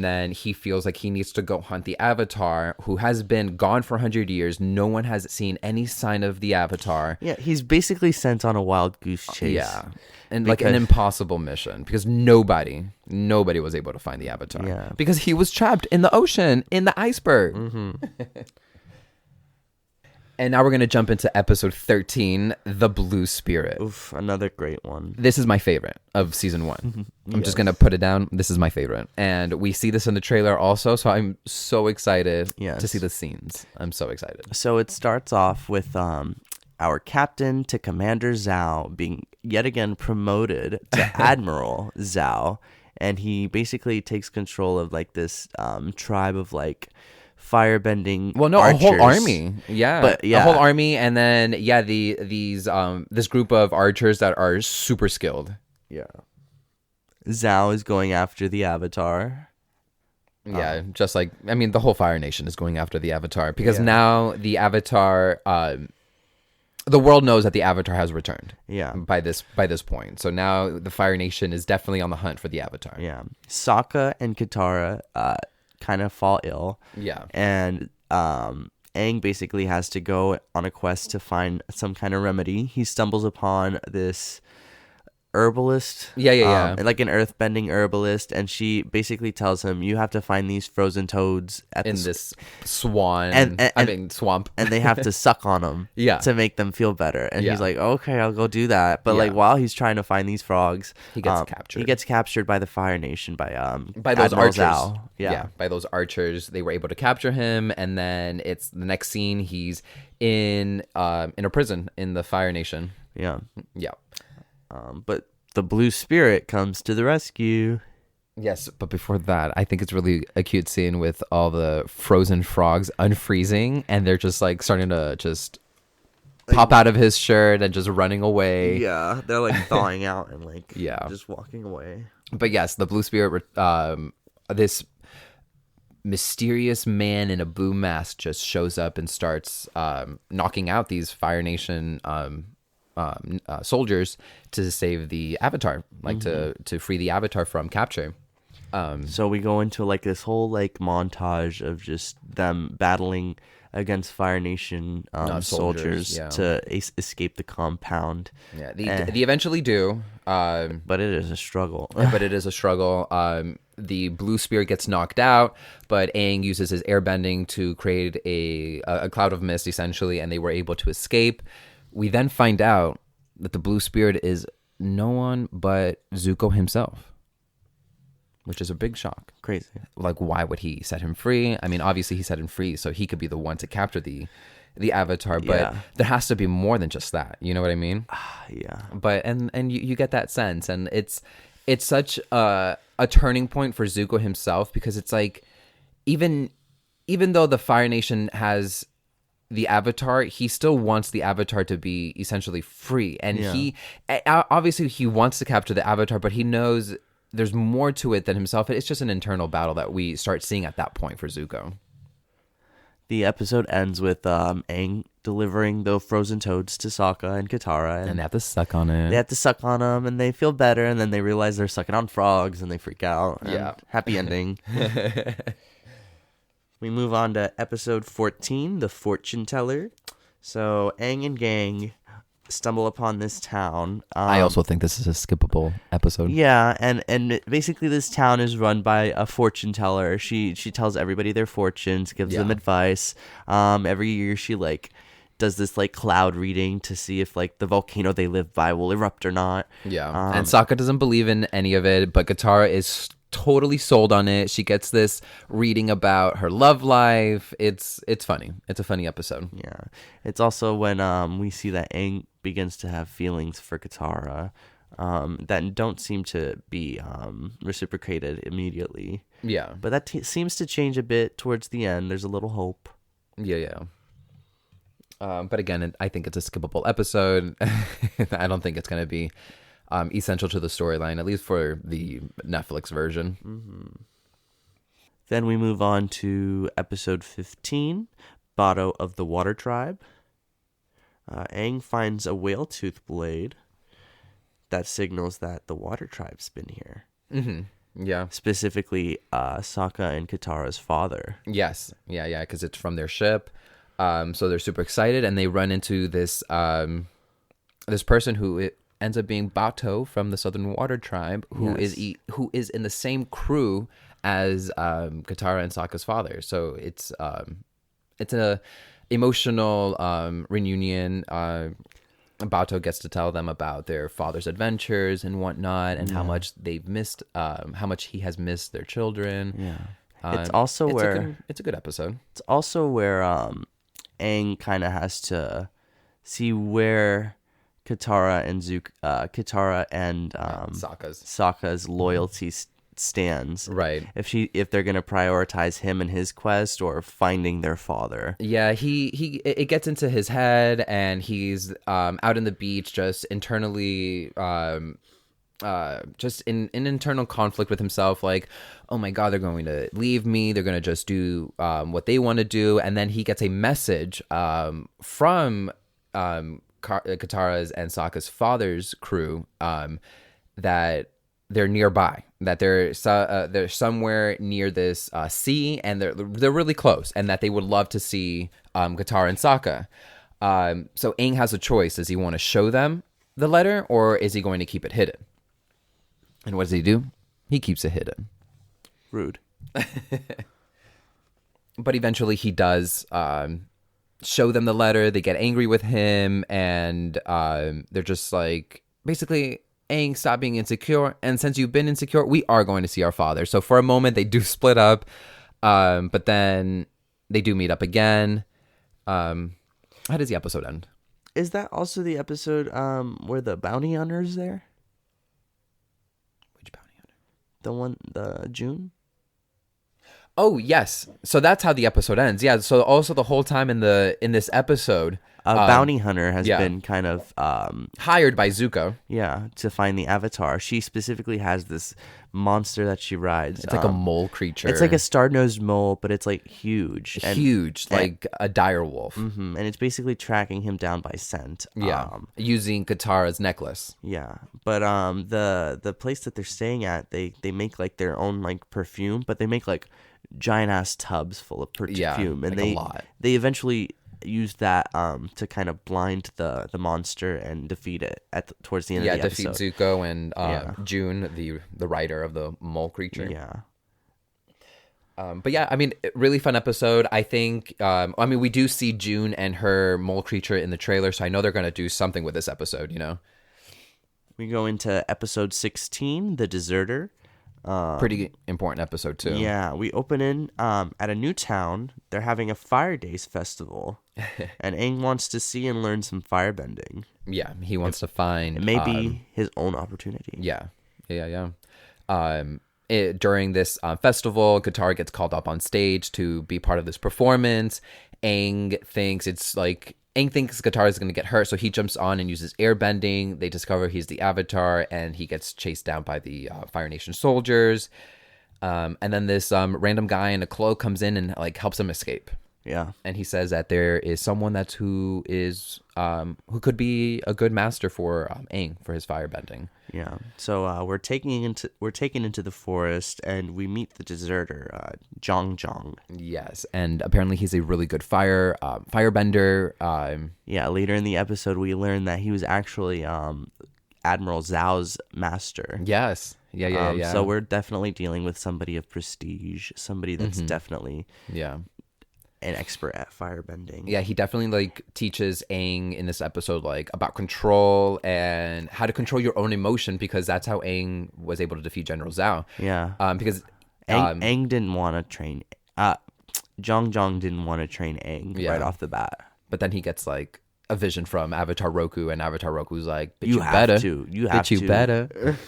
S1: then he feels like he needs to go hunt the Avatar, who has been gone for 100 years. No one has seen any sign of the Avatar.
S2: Yeah, he's basically sent on a wild goose chase.
S1: Yeah. And like an impossible mission, because nobody was able to find the Avatar.
S2: Yeah.
S1: Because he was trapped in the ocean, in the iceberg. Mm-hmm. And now we're going to jump into episode 13, The Blue Spirit.
S2: Oof, another great one.
S1: This is my favorite of season 1. I'm just going to put it down. This is my favorite. And we see this in the trailer also, so I'm so excited to see the scenes. I'm so excited.
S2: So it starts off with our captain to Commander Zhao being yet again promoted to Admiral Zhao. And he basically takes control of like this tribe of like firebending
S1: Well, no,
S2: archers.
S1: a whole army. Yeah.
S2: But, yeah.
S1: A whole army, and then this group of archers that are super skilled.
S2: Yeah. Zhao is going after the Avatar.
S1: Yeah, just like the whole Fire Nation is going after the Avatar because
S2: Yeah.
S1: now the Avatar the world knows that the Avatar has returned.
S2: Yeah.
S1: By this point. So now the Fire Nation is definitely on the hunt for the Avatar.
S2: Yeah. Sokka and Katara kind of fall ill.
S1: Yeah.
S2: And Aang basically has to go on a quest to find some kind of remedy. He stumbles upon this herbalist.
S1: Yeah.
S2: Like an earthbending herbalist, and she basically tells him, you have to find these frozen toads
S1: In this swamp.
S2: and they have to suck on them
S1: Yeah.
S2: to make them feel better. And
S1: Yeah.
S2: he's like, okay, I'll go do that. But
S1: Yeah.
S2: like while he's trying to find these frogs,
S1: He gets captured.
S2: He gets captured by the Fire Nation by
S1: those
S2: Admiral
S1: archers.
S2: Zhao. Yeah.
S1: By those archers. They were able to capture him, and then it's the next scene. He's in a prison in the Fire Nation.
S2: Yeah.
S1: Yeah.
S2: But the blue spirit comes to the rescue.
S1: Yes, but before that, I think it's really a cute scene with all the frozen frogs unfreezing, and they're just like starting to just pop out of his shirt and just running away.
S2: Yeah, they're like thawing out and like
S1: Yeah.
S2: just walking away.
S1: But yes, the blue spirit, this mysterious man in a blue mask just shows up and starts knocking out these Fire Nation soldiers to save the Avatar, like to free the Avatar from capture.
S2: So we go into like this whole like montage of just them battling against Fire Nation soldiers
S1: yeah.
S2: to escape the compound.
S1: Yeah, they eventually do.
S2: But it is a struggle.
S1: But it is a struggle. The blue spirit gets knocked out, but Aang uses his airbending to create a cloud of mist, essentially, and they were able to escape. We then find out that the blue spirit is no one but Zuko himself, which is a big shock.
S2: Crazy.
S1: Like, why would he set him free? I mean, obviously he set him free so he could be the one to capture the Avatar, but
S2: Yeah.
S1: there has to be more than just that. You know what I mean?
S2: Yeah.
S1: But and you get that sense, and it's such a turning point for Zuko himself, because it's like even though the Fire Nation has the Avatar, he still wants the Avatar to be essentially free, and he obviously he wants to capture the Avatar, but he knows there's more to it than himself. It's just an internal battle that we start seeing at that point for Zuko.
S2: The episode ends with Aang delivering the frozen toads to Sokka and Katara,
S1: And they have to suck on it.
S2: they have to suck on them, and they feel better, and then they realize they're sucking on frogs, and they freak out. And
S1: Yeah.
S2: happy ending. We move on to episode 14, The Fortune Teller. So Aang and gang stumble upon this town.
S1: I also think this is a skippable episode.
S2: Yeah, and basically this town is run by a fortune teller. She tells everybody their fortunes, gives them
S1: Yeah.
S2: advice. Every year she like does this like cloud reading to see if like the volcano they live by will erupt or not.
S1: Yeah. And Sokka doesn't believe in any of it, but Katara is totally sold on it. She gets this reading about her love life. It's funny. It's a funny episode.
S2: Yeah, it's also when we see that Aang begins to have feelings for Katara that don't seem to be reciprocated immediately.
S1: Yeah.
S2: But that seems to change a bit towards the end. There's a little hope.
S1: Yeah. But again, I think it's a skippable episode. I don't think it's going to be essential to the storyline, at least for the Netflix version.
S2: Mm-hmm. Then we move on to episode 15, Bato of the Water Tribe. Aang finds a whale-tooth blade that signals that the Water Tribe's been here.
S1: Mm-hmm. Yeah.
S2: Specifically, Sokka and Katara's father.
S1: Yes. Yeah, because it's from their ship. So they're super excited, and they run into this this person who ends up being Bato from the Southern Water Tribe, who is in the same crew as Katara and Sokka's father. So it's a emotional reunion. Bato gets to tell them about their father's adventures and whatnot, and how much they've missed, how much he has missed their children.
S2: Yeah, it's also
S1: it's a good episode.
S2: It's also where Aang kind of has to see where Katara and Sokka's loyalties stands.
S1: Right.
S2: If they're gonna prioritize him and his quest or finding their father.
S1: Yeah, it gets into his head, and he's out in the beach, just internally, just in internal conflict with himself. Like, oh my God, they're going to leave me. They're going to just do what they want to do, and then he gets a message from Katara's and Sokka's father's crew that they're nearby, that they're somewhere near this sea, and they're really close, and that they would love to see Katara and Sokka. So Aang has a choice. Does he want to show them the letter, or is he going to keep it hidden? And what does he do? He keeps it hidden.
S2: Rude.
S1: But eventually he does show them the letter. They get angry with him, and they're just like, basically, Aang, stop being insecure. And since you've been insecure, we are going to see our father. So for a moment, they do split up, but then they do meet up again. How does the episode end?
S2: Is that also the episode where the bounty hunter is there?
S1: Which bounty hunter?
S2: The June?
S1: Oh, yes. So that's how the episode ends. Yeah. So also the whole time in this episode,
S2: A bounty hunter has
S1: yeah.
S2: been kind of
S1: hired by Zuko.
S2: to find the Avatar. She specifically has this monster that she rides.
S1: It's like a mole creature.
S2: It's like a star-nosed mole, but it's like huge.
S1: Like a dire wolf.
S2: And it's basically tracking him down by scent.
S1: Yeah. Using Katara's necklace.
S2: Yeah. But the place that they're staying at, they make like their own like perfume, but they make like giant ass tubs full of perfume, and
S1: like a lot.
S2: They eventually use that to kind of blind the monster and defeat it towards the end of the episode.
S1: Yeah, defeat Zuko and June, the writer of the mole creature.
S2: Yeah.
S1: But yeah, I mean, really fun episode. I think, we do see June and her mole creature in the trailer, so I know they're going to do something with this episode, you know?
S2: We go into episode 16, The Deserter.
S1: Pretty important episode, too.
S2: Yeah, we open in at a new town. They're having a Fire Days festival, and Aang wants to see and learn some firebending.
S1: Yeah, he wants to find...
S2: It may be his own opportunity.
S1: Yeah. During this festival, Katara gets called up on stage to be part of this performance. Aang thinks Katara is going to get hurt, so he jumps on and uses airbending. They discover he's the Avatar, and he gets chased down by the Fire Nation soldiers. And then this random guy in a cloak comes in and like helps him escape.
S2: Yeah,
S1: and he says that there is someone who could be a good master for Aang for his firebending.
S2: Yeah. So we're taken into the forest, and we meet the deserter, Zhang.
S1: Yes, and apparently he's a really good firebender.
S2: Yeah. Later in the episode, we learn that he was actually Admiral Zhao's master.
S1: Yes. Yeah.
S2: So we're definitely dealing with somebody of prestige, somebody that's definitely an expert at firebending.
S1: Yeah, he definitely like teaches Aang in this episode like about control and how to control your own emotion, because that's how Aang was able to defeat General Zhao.
S2: Yeah.
S1: Because
S2: Aang didn't want to train. Zhang didn't want to train Aang right off the bat.
S1: But then he gets like a vision from Avatar Roku, and Avatar Roku's like, "Bitch,
S2: you
S1: have better.
S2: To. You have
S1: Bitch, you
S2: to.
S1: better."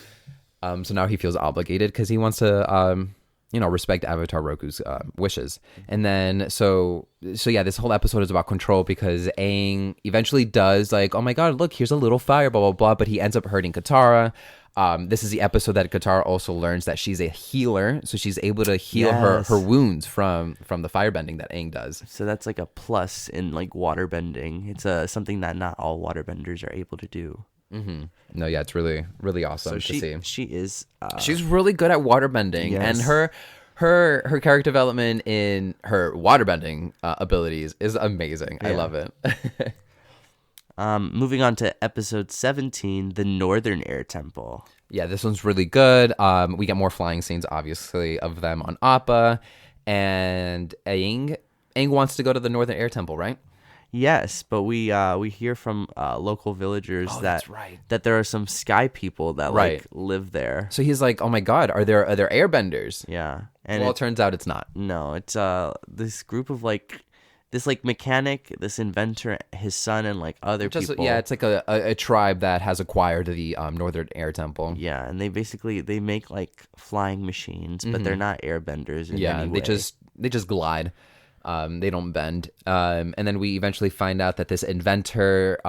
S1: So now he feels obligated because he wants to respect Avatar Roku's wishes. And then so yeah, this whole episode is about control, because Aang eventually does like, oh my God, look, here's a little fire, blah blah blah, but he ends up hurting Katara. This is the episode that Katara also learns that she's a healer, so she's able to heal her wounds from the firebending that Aang does.
S2: So that's like a plus in like waterbending. It's something that not all waterbenders are able to do.
S1: Mm-hmm. No, yeah, it's really, really awesome to see.
S2: She is.
S1: She's really good at waterbending, and her character development in her waterbending abilities is amazing. Yeah. I love it.
S2: Moving on to episode 17, the Northern Air Temple.
S1: Yeah, this one's really good. We get more flying scenes, obviously, of them on Appa, and Aang wants to go to the Northern Air Temple, right?
S2: Yes, but we hear from local villagers that there are some sky people that like live there.
S1: So he's like, "Oh my God, are there airbenders?"
S2: Yeah,
S1: and it turns out it's not.
S2: No, it's this group of like this like mechanic, this inventor, his son, and like other people.
S1: Yeah, it's like a tribe that has acquired the Northern Air Temple.
S2: Yeah, and they make like flying machines, but they're not airbenders in any way.
S1: They just glide. They don't bend. And then we eventually find out that this inventor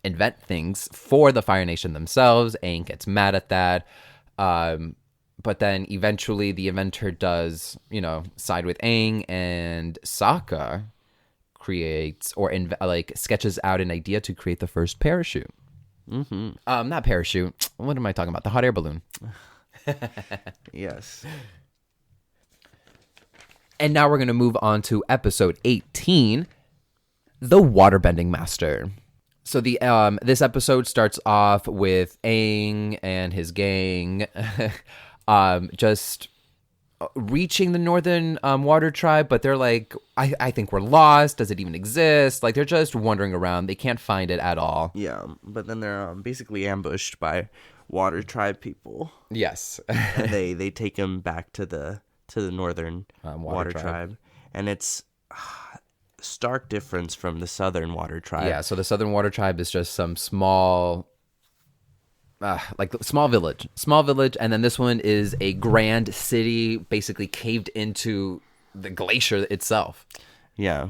S1: invent things for the Fire Nation themselves. Aang gets mad at that. But then eventually the inventor does, side with Aang, and Sokka creates or sketches out an idea to create the first parachute. Not parachute. What am I talking about? The hot air balloon.
S2: Yes.
S1: And now we're going to move on to episode 18, The Waterbending Master. So this episode starts off with Aang and his gang just reaching the Northern Water Tribe, but they're like, I think we're lost. Does it even exist? Like, they're just wandering around. They can't find it at all.
S2: Yeah, but then they're basically ambushed by Water Tribe people.
S1: Yes.
S2: And they take them back to the Northern Water Tribe. And it's stark difference from the Southern Water Tribe.
S1: Yeah, so the Southern Water Tribe is just some small village, and then this one is a grand city, basically caved into the glacier itself.
S2: Yeah.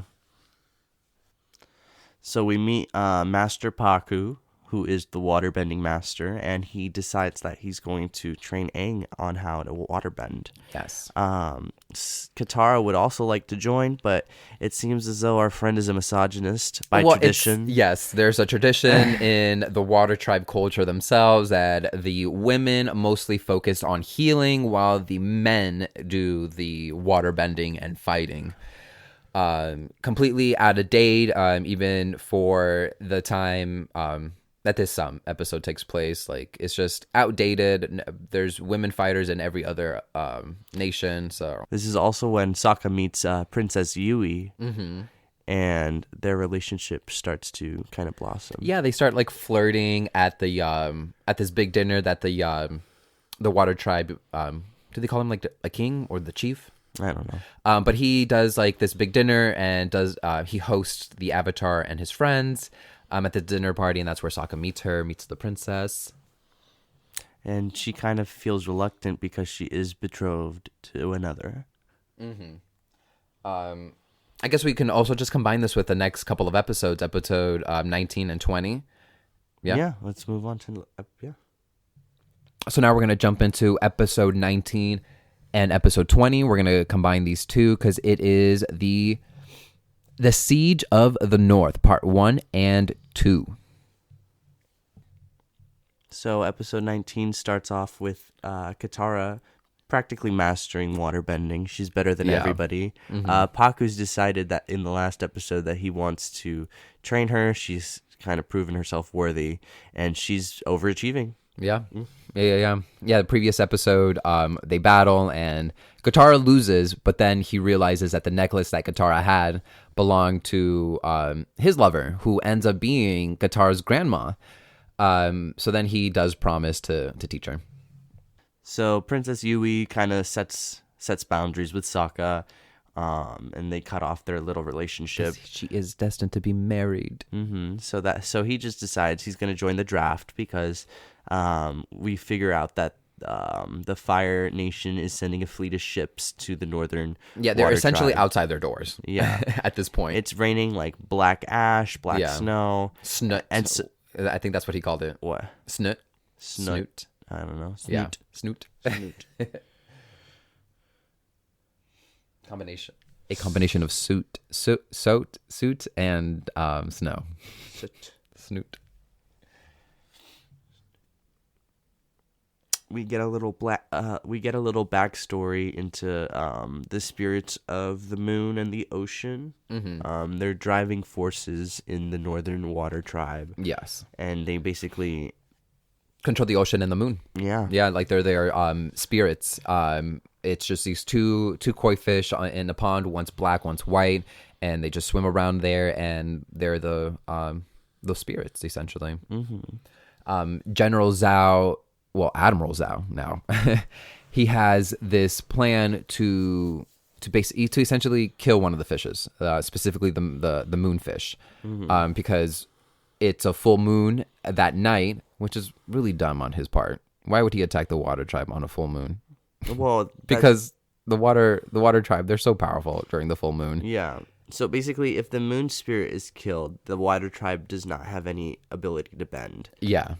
S2: So we meet Master Paku, who is the waterbending master, and he decides that he's going to train Aang on how to waterbend.
S1: Yes.
S2: Katara would also like to join, but it seems as though our friend is a misogynist by tradition.
S1: Yes, there's a tradition in the Water Tribe culture themselves that the women mostly focus on healing while the men do the waterbending and fighting. Completely out of date, even for the time that this episode takes place. Like, it's just outdated. There's women fighters in every other nation. So
S2: this is also when Sokka meets Princess Yui, and their relationship starts to kind of blossom.
S1: Yeah, they start like flirting at the at this big dinner that the Water Tribe do they call him like a king or the chief?
S2: I don't know.
S1: But he does like this big dinner and he hosts the Avatar and his friends at the dinner party, and that's where Sokka meets the princess.
S2: And she kind of feels reluctant because she is betrothed to another.
S1: I guess we can also just combine this with the next couple of episodes, episode 19 and 20.
S2: Yeah, let's move on to...
S1: So now we're going to jump into episode 19 and episode 20. We're going to combine these two because it is the Siege of the North, part 1 and 2.
S2: So episode 19 starts off with Katara practically mastering waterbending. She's better than everybody. Paku's decided that in the last episode that he wants to train her. She's kind of proven herself worthy, and she's overachieving.
S1: Yeah. The previous episode, they battle, and Katara loses, but then he realizes that the necklace that Katara had belonged to his lover, who ends up being Katara's grandma. So then he does promise to teach her.
S2: So Princess Yui kind of sets boundaries with Sokka, and they cut off their little relationship.
S1: She is destined to be married.
S2: So he just decides he's going to join the draft because we figure out that the Fire Nation is sending a fleet of ships to the Northern
S1: Yeah, they're
S2: Water
S1: essentially
S2: Tribe.
S1: outside their doors.
S2: Yeah.
S1: At this point.
S2: It's raining like black ash, black snow.
S1: Snut.
S2: And
S1: I think that's what he called it.
S2: what?
S1: Snoot.
S2: Snoot. I don't know. Snoot.
S1: Yeah. Snoot.
S2: Snoot.
S1: A combination of suit and snow. Snoot.
S2: We get a little backstory into the spirits of the moon and the ocean. They're driving forces in the Northern Water Tribe.
S1: Yes.
S2: And they basically
S1: Control the ocean and the moon.
S2: Yeah,
S1: like they're their spirits. It's just these two koi fish in the pond. One's black, one's white, and they just swim around there, and they're the spirits essentially. General Zhao, well, Admiral Zhao now, he has this plan to to essentially kill one of the fishes, specifically the moonfish, because it's a full moon that night, which is really dumb on his part. Why would he attack the water tribe on a full moon?
S2: Well,
S1: because the water tribe, they're so powerful during the full moon.
S2: Yeah. So basically, if the moon spirit is killed, the water tribe does not have any ability to bend.
S1: Yeah.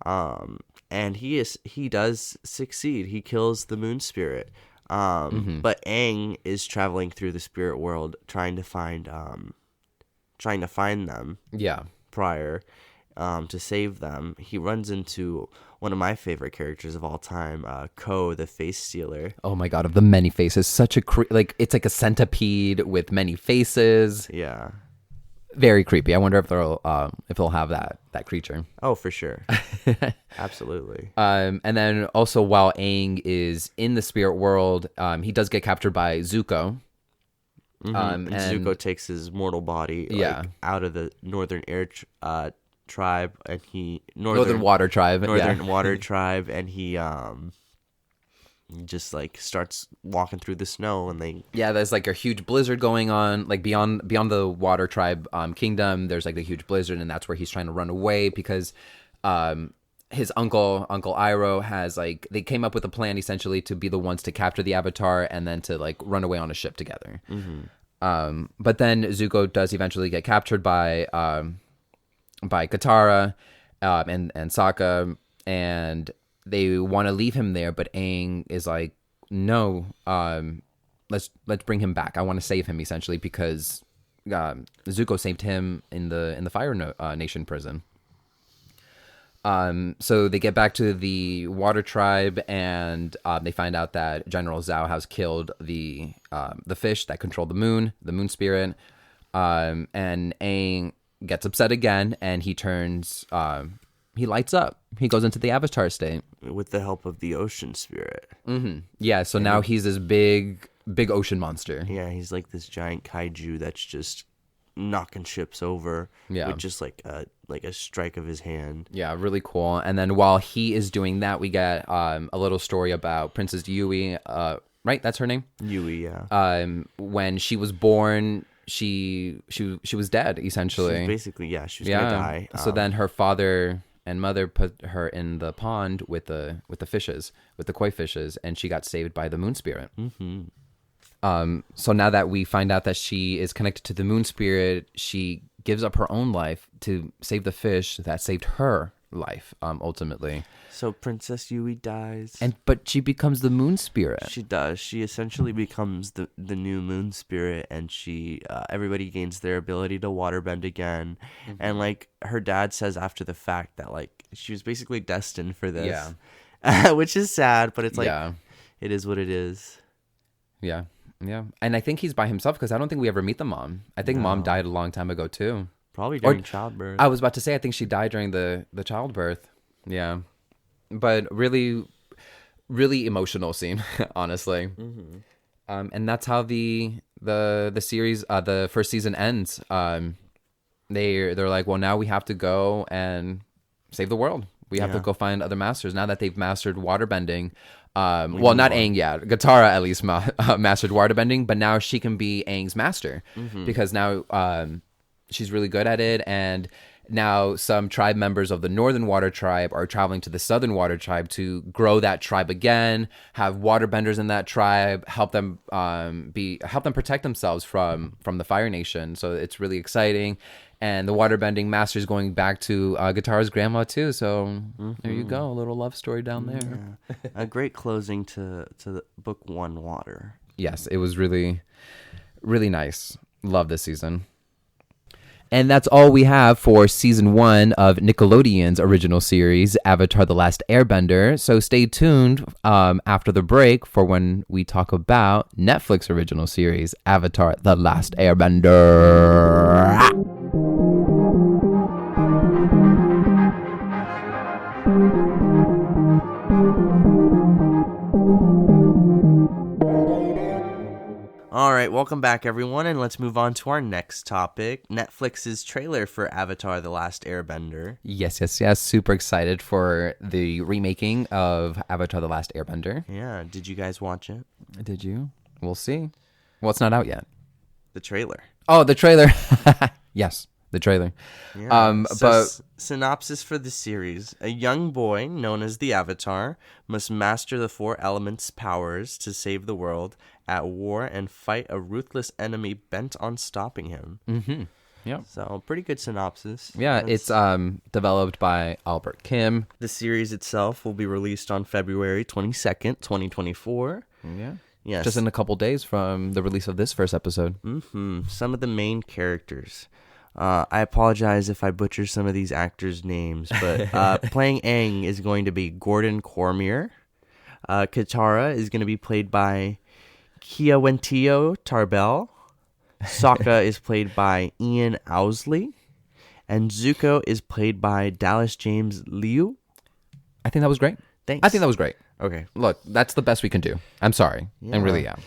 S2: And he does succeed. He kills the moon spirit. But Aang is traveling through the spirit world trying to find them.
S1: Yeah.
S2: Prior to save them. He runs into one of my favorite characters of all time, Ko, the face stealer.
S1: Oh my god, of the many faces. Such a it's like a centipede with many faces.
S2: Yeah.
S1: Very creepy. I wonder if they'll have that creature.
S2: Oh, for sure. Absolutely.
S1: And then also while Aang is in the spirit world, he does get captured by Zuko.
S2: And Zuko takes his mortal body out of the Northern Air tribe, and
S1: Northern Water tribe,
S2: Water tribe, and he just like starts walking through the snow, and
S1: there's like a huge blizzard going on, like beyond the Water tribe kingdom. There's like a huge blizzard, and that's where he's trying to run away because his uncle Iroh has they came up with a plan essentially to be the ones to capture the Avatar and then to like run away on a ship together. But then Zuko does eventually get captured by Katara and Sokka, and they want to leave him there, but Aang is like, no, let's bring him back. I want to save him essentially because Zuko saved him in the Fire Nation prison. So they get back to the Water Tribe, and they find out that General Zhao has killed the fish that controlled the moon spirit. And Aang gets upset again, and he turns. He lights up. He goes into the Avatar state
S2: with the help of the ocean spirit.
S1: Yeah. So now he's this big ocean monster.
S2: Yeah, he's like this giant kaiju that's just knocking ships over.
S1: Yeah.
S2: With just like a strike of his hand.
S1: Yeah, really cool. And then while he is doing that, we get a little story about Princess Yui. Right, that's her name.
S2: Yui, yeah.
S1: When she was born, she was dead essentially.
S2: Basically, she was gonna die.
S1: So then her father and mother put her in the pond with the fishes, with the koi fishes, and she got saved by the moon spirit. So now that we find out that she is connected to the moon spirit, she gives up her own life to save the fish that saved her life, ultimately.
S2: So Princess Yui dies,
S1: but she becomes the moon spirit.
S2: She does. She essentially becomes the new moon spirit, and she everybody gains their ability to waterbend again. And like her dad says after the fact that like she was basically destined for this, which is sad, but it's like it is what it is.
S1: Yeah. And I think he's by himself because I don't think we ever meet the mom. I think mom died a long time ago too.
S2: Probably during childbirth.
S1: I was about to say I think she died during the childbirth. Yeah. But really, really emotional scene, honestly. And that's how the series, the first season ends. They're like, well, now we have to go and save the world. We have to go find other masters now that they've mastered waterbending. Well, not Aang yet. Katara at least mastered waterbending, but now she can be Aang's master because now she's really good at it. And now some tribe members of the Northern Water Tribe are traveling to the Southern Water Tribe to grow that tribe again, have waterbenders in that tribe, help them protect themselves from the Fire Nation. So it's really exciting. And the waterbending master is going back to Katara's grandma too. So there you go, a little love story down there.
S2: Yeah. A great closing to the book 1, Water.
S1: Yes, it was really, really nice. Love this season. And that's all we have for season 1 of Nickelodeon's original series, Avatar: The Last Airbender. So stay tuned after the break for when we talk about Netflix original series, Avatar: The Last Airbender.
S2: All right, welcome back, everyone, and let's move on to our next topic, Netflix's trailer for Avatar: The Last Airbender.
S1: Yes. Super excited for the remaking of Avatar: The Last Airbender.
S2: Yeah, did you guys watch it?
S1: Did you? We'll see. Well, it's not out yet.
S2: The trailer.
S1: Oh, the trailer. Yes, the trailer.
S2: Yeah.
S1: But
S2: Synopsis for the series. A young boy, known as the Avatar, must master the 4 elements' powers to save the world at war and fight a ruthless enemy bent on stopping him.
S1: Mm-hmm. Yeah.
S2: So, pretty good synopsis.
S1: Yeah, it's developed by Albert Kim.
S2: The series itself will be released on February 22nd, 2024.
S1: Yeah.
S2: Yes.
S1: Just in a couple days from the release of this first episode.
S2: Mm-hmm. Some of the main characters. I apologize if I butcher some of these actors' names, but playing Aang is going to be Gordon Cormier. Katara is going to be played by Kiawentio Tarbell. Sokka is played by Ian Owsley. And Zuko is played by Dallas James Liu.
S1: I think that was great.
S2: Thanks.
S1: I think that was great.
S2: Okay.
S1: Look, that's the best we can do. I'm sorry. I really am.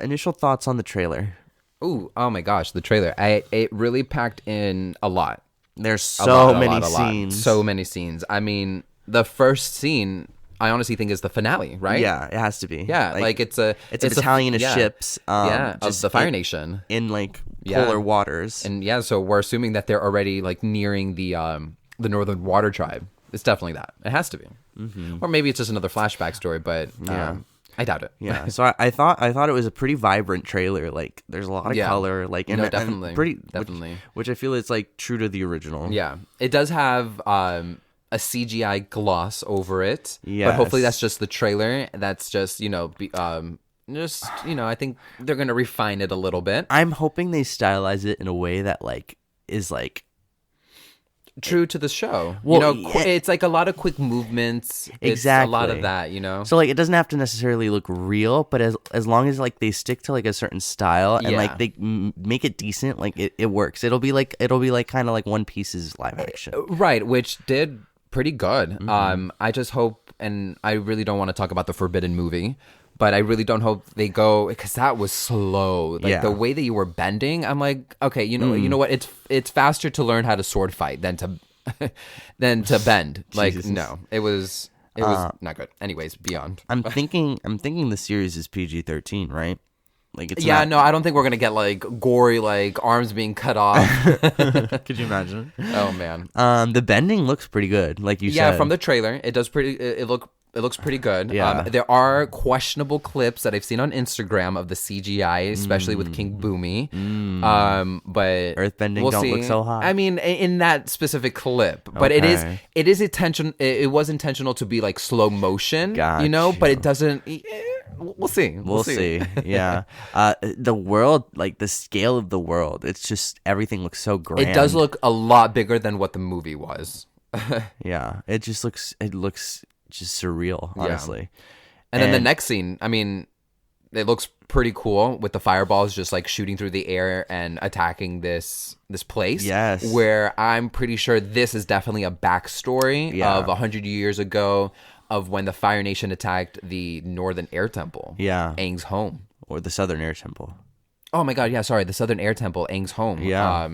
S2: Initial thoughts on the trailer.
S1: Ooh, oh my gosh, the trailer. It really packed in a lot.
S2: There's so many
S1: a lot.
S2: scenes.
S1: So many scenes. I mean, the first scene, I honestly think is the finale, right?
S2: Yeah, it has to be.
S1: Yeah, like it's a
S2: battalion of ships.
S1: Of the Fire Nation
S2: in like polar waters.
S1: And yeah, so we're assuming that they're already like nearing the Northern Water Tribe. It's definitely that. It has to be. Mm-hmm. Or maybe it's just another flashback story, but I doubt it.
S2: Yeah. So I thought it was a pretty vibrant trailer. Like there's a lot of color. Like and,
S1: definitely,
S2: and pretty
S1: definitely.
S2: Which I feel is like true to the original.
S1: Yeah, it does have a CGI gloss over it.
S2: Yes.
S1: But hopefully that's just the trailer. That's just I think they're gonna refine it a little bit.
S2: I'm hoping they stylize it in a way that like is like
S1: true to the show.
S2: Well,
S1: it's like a lot of quick movements.
S2: Exactly.
S1: It's a lot of that,
S2: So like it doesn't have to necessarily look real, but as long as like they stick to like a certain style and like they make it decent, like it works. It'll be like kind of like One Piece's live action.
S1: Right, which did pretty good.
S2: Mm-hmm.
S1: I just hope, and I really don't want to talk about the Forbidden movie, but I really don't hope they go, because that was slow. Like the way that you were bending, I'm like, okay, you know what? It's faster to learn how to sword fight than to bend. Like no, it was not good. Anyways, beyond.
S2: I'm thinking the series is PG-13, right? Like it's
S1: no, I don't think we're gonna get like gory, like arms being cut off.
S2: Could you imagine?
S1: Oh man.
S2: The bending looks pretty good, like you said.
S1: Yeah, from the trailer, it does pretty. It looks pretty good.
S2: Yeah.
S1: There are questionable clips that I've seen on Instagram of the CGI, especially with King Boomy. But
S2: earthbending don't look so hot.
S1: I mean, in that specific clip, but it is intention. It was intentional to be like slow motion, but it doesn't. We'll see.
S2: We'll see. Yeah. The world, like the scale of the world, it's just everything looks so grand.
S1: It does look a lot bigger than what the movie was.
S2: Yeah. It looks just surreal, honestly.
S1: And then the next scene, I mean, it looks pretty cool with the fireballs just like shooting through the air and attacking this place.
S2: Yes.
S1: Where I'm pretty sure this is definitely a backstory of 100 years ago of when the Fire Nation attacked the Northern Air Temple.
S2: Yeah.
S1: Aang's home.
S2: Or the Southern Air Temple.
S1: Oh my god, yeah, sorry. The Southern Air Temple, Aang's home.
S2: Yeah.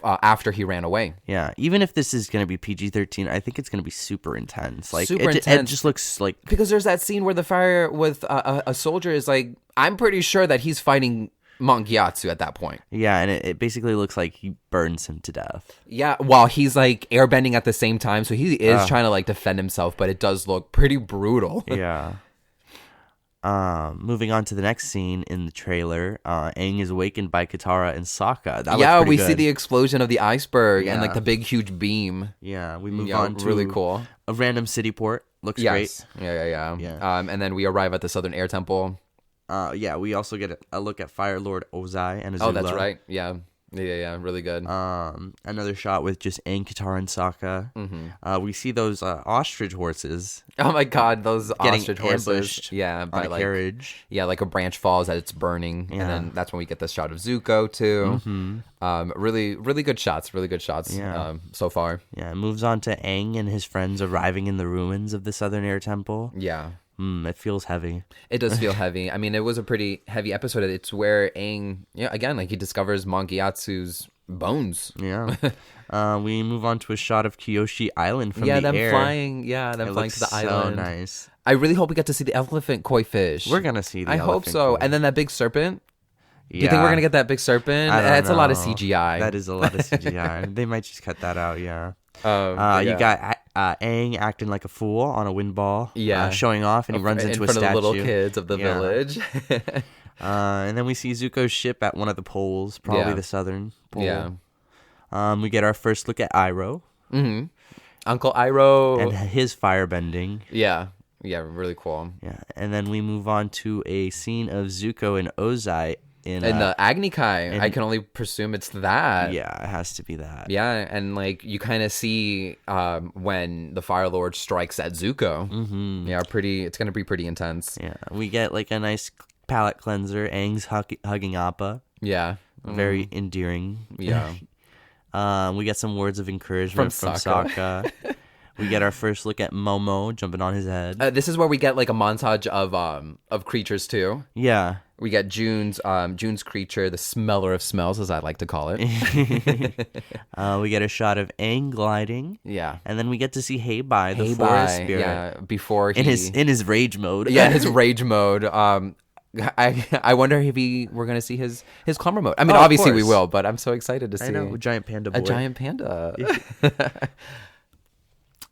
S1: After he ran away.
S2: Yeah, even if this is going to be PG-13, I think it's going to be super intense. Like
S1: super intense.
S2: It just looks like,
S1: because there's that scene where the fire with a soldier is like, I'm pretty sure that he's fighting Monk Gyatso at that point.
S2: Yeah, and it basically looks like he burns him to death.
S1: Yeah, while he's like airbending at the same time, so he is trying to like defend himself, but it does look pretty brutal.
S2: Yeah. Moving on to the next scene in the trailer, Aang is awakened by Katara and Sokka.
S1: We see the explosion of the iceberg and like the big huge beam.
S2: Yeah, we move on to
S1: really cool.
S2: A random city port. Looks great.
S1: Yeah. And then we arrive at the Southern Air Temple.
S2: We also get a look at Fire Lord Ozai and Azula.
S1: Oh, that's right. Yeah, really good.
S2: Another shot with just Aang, Katara, and Sokka. Mm-hmm. We see those ostrich horses.
S1: Oh my god, those ostrich horses!
S2: Ambushed
S1: by
S2: a carriage.
S1: Yeah, like a branch falls as it's burning, and then that's when we get the shot of Zuko too. Mm-hmm. Really good shots. Really good shots.
S2: Yeah.
S1: So far.
S2: Yeah, it moves on to Aang and his friends arriving in the ruins of the Southern Air Temple.
S1: Yeah.
S2: It feels heavy.
S1: It does feel heavy. I mean, it was a pretty heavy episode. It's where Aang, again, like he discovers Monk Gyatso's bones.
S2: Yeah. We move on to a shot of Kyoshi Island from the
S1: them
S2: air.
S1: Flying. Yeah, them flying to the island.
S2: So nice.
S1: I really hope we get to see the elephant koi fish.
S2: We're gonna see the elephant
S1: hope so.
S2: koi.
S1: And then that big serpent. Do you think we're gonna get that big serpent?
S2: I don't
S1: That's a lot of
S2: know.
S1: CGI.
S2: That is a lot of CGI. They might just cut that out. Yeah.
S1: Yeah.
S2: You got Aang acting like a fool on a wind ball.
S1: Yeah.
S2: Showing off, and he runs into a statue.
S1: In front of the little kids of the village.
S2: And then we see Zuko's ship at one of the poles, probably the southern pole.
S1: Yeah.
S2: We get our first look at Iroh.
S1: Mm-hmm. Uncle Iroh.
S2: And his firebending.
S1: Yeah. Yeah, really cool.
S2: Yeah. And then we move on to a scene of Zuko and Ozai in
S1: the Agni Kai. I can only presume it's that.
S2: Yeah, it has to be that.
S1: Yeah, and like you kind of see when the Fire Lord strikes at Zuko. Mm-hmm. Yeah, it's gonna be pretty intense.
S2: Yeah, we get like a nice palate cleanser. Aang's hugging Appa.
S1: Yeah,
S2: very endearing.
S1: Yeah.
S2: We get some words of encouragement from Sokka. We get our first look at Momo jumping on his head.
S1: This is where we get like a montage of creatures too.
S2: Yeah.
S1: We get June's creature, the smeller of smells, as I like to call it.
S2: We get a shot of Aang gliding.
S1: Yeah.
S2: And then we get to see Heibai, the forest spirit.
S1: Yeah, before he...
S2: In his rage mode.
S1: Yeah, his rage mode. I wonder if we're going to see his climber mode. I mean, obviously we will, but I'm so excited to see.
S2: I know, a giant panda boy.
S1: A giant panda.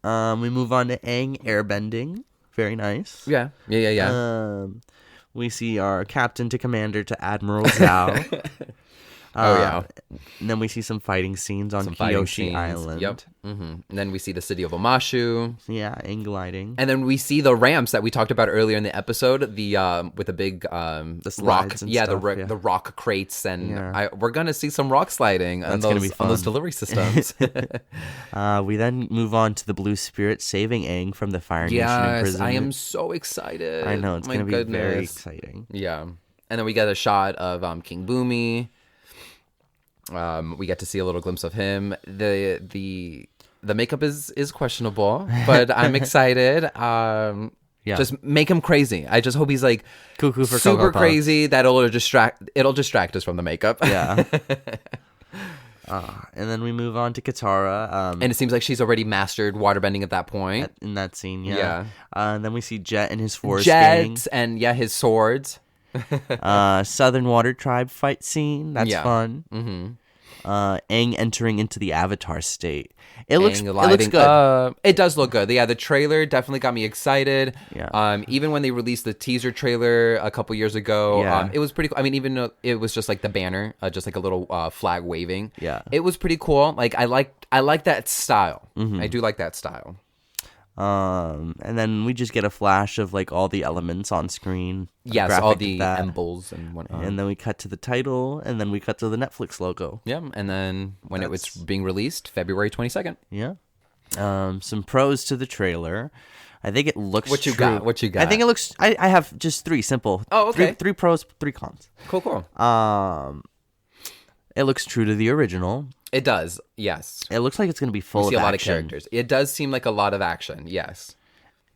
S2: We move on to Aang airbending. Very nice.
S1: Yeah.
S2: We see our captain to commander to Admiral Zhao. And then we see some fighting scenes on Kyoshi Island.
S1: Yep. Mm-hmm. And then we see the city of Omashu.
S2: Yeah, and gliding.
S1: And then we see the ramps that we talked about earlier in the episode. The with the big
S2: the
S1: rock,
S2: and
S1: stuff, the rock crates, and we're gonna see some rock sliding on those delivery systems.
S2: We then move on to the Blue Spirit saving Aang from the Fire Nation imprisonment.
S1: I am so excited.
S2: I know it's gonna be very exciting.
S1: Yeah, and then we get a shot of King Boomy. We get to see a little glimpse of him. The makeup is questionable, but I'm excited. Just make him crazy. I just hope he's like
S2: cuckoo for
S1: super crazy. It'll distract us from the makeup.
S2: Yeah. And then we move on to Katara.
S1: And it seems like she's already mastered waterbending at that point.
S2: In that scene, yeah. And then we see Jet and his forest
S1: gang. And his swords.
S2: Southern Water Tribe fight scene. That's fun.
S1: Mm-hmm.
S2: Aang entering into the Avatar state. It looks good.
S1: It does look good. Yeah, the trailer definitely got me excited.
S2: Yeah.
S1: Even when they released the teaser trailer a couple years ago, it was pretty cool. I mean, even though it was just like the banner, just like a little flag waving.
S2: Yeah.
S1: It was pretty cool. Like I like that style. Mm-hmm. I do like that style.
S2: And then we just get a flash of like all the elements on screen.
S1: Yes, all the emblems and whatnot.
S2: And then we cut to the title, and then we cut to the Netflix logo.
S1: Yeah, and then when it was being released, February 22nd.
S2: Yeah. Some pros to the trailer. I think it looks
S1: What you got?
S2: I think it looks... I have just three simple.
S1: Oh, okay.
S2: Three pros, three cons.
S1: Cool.
S2: It looks true to the original.
S1: It does, yes.
S2: It looks like it's going to be full of action.
S1: We see a lot of characters. It does seem like a lot of action, yes.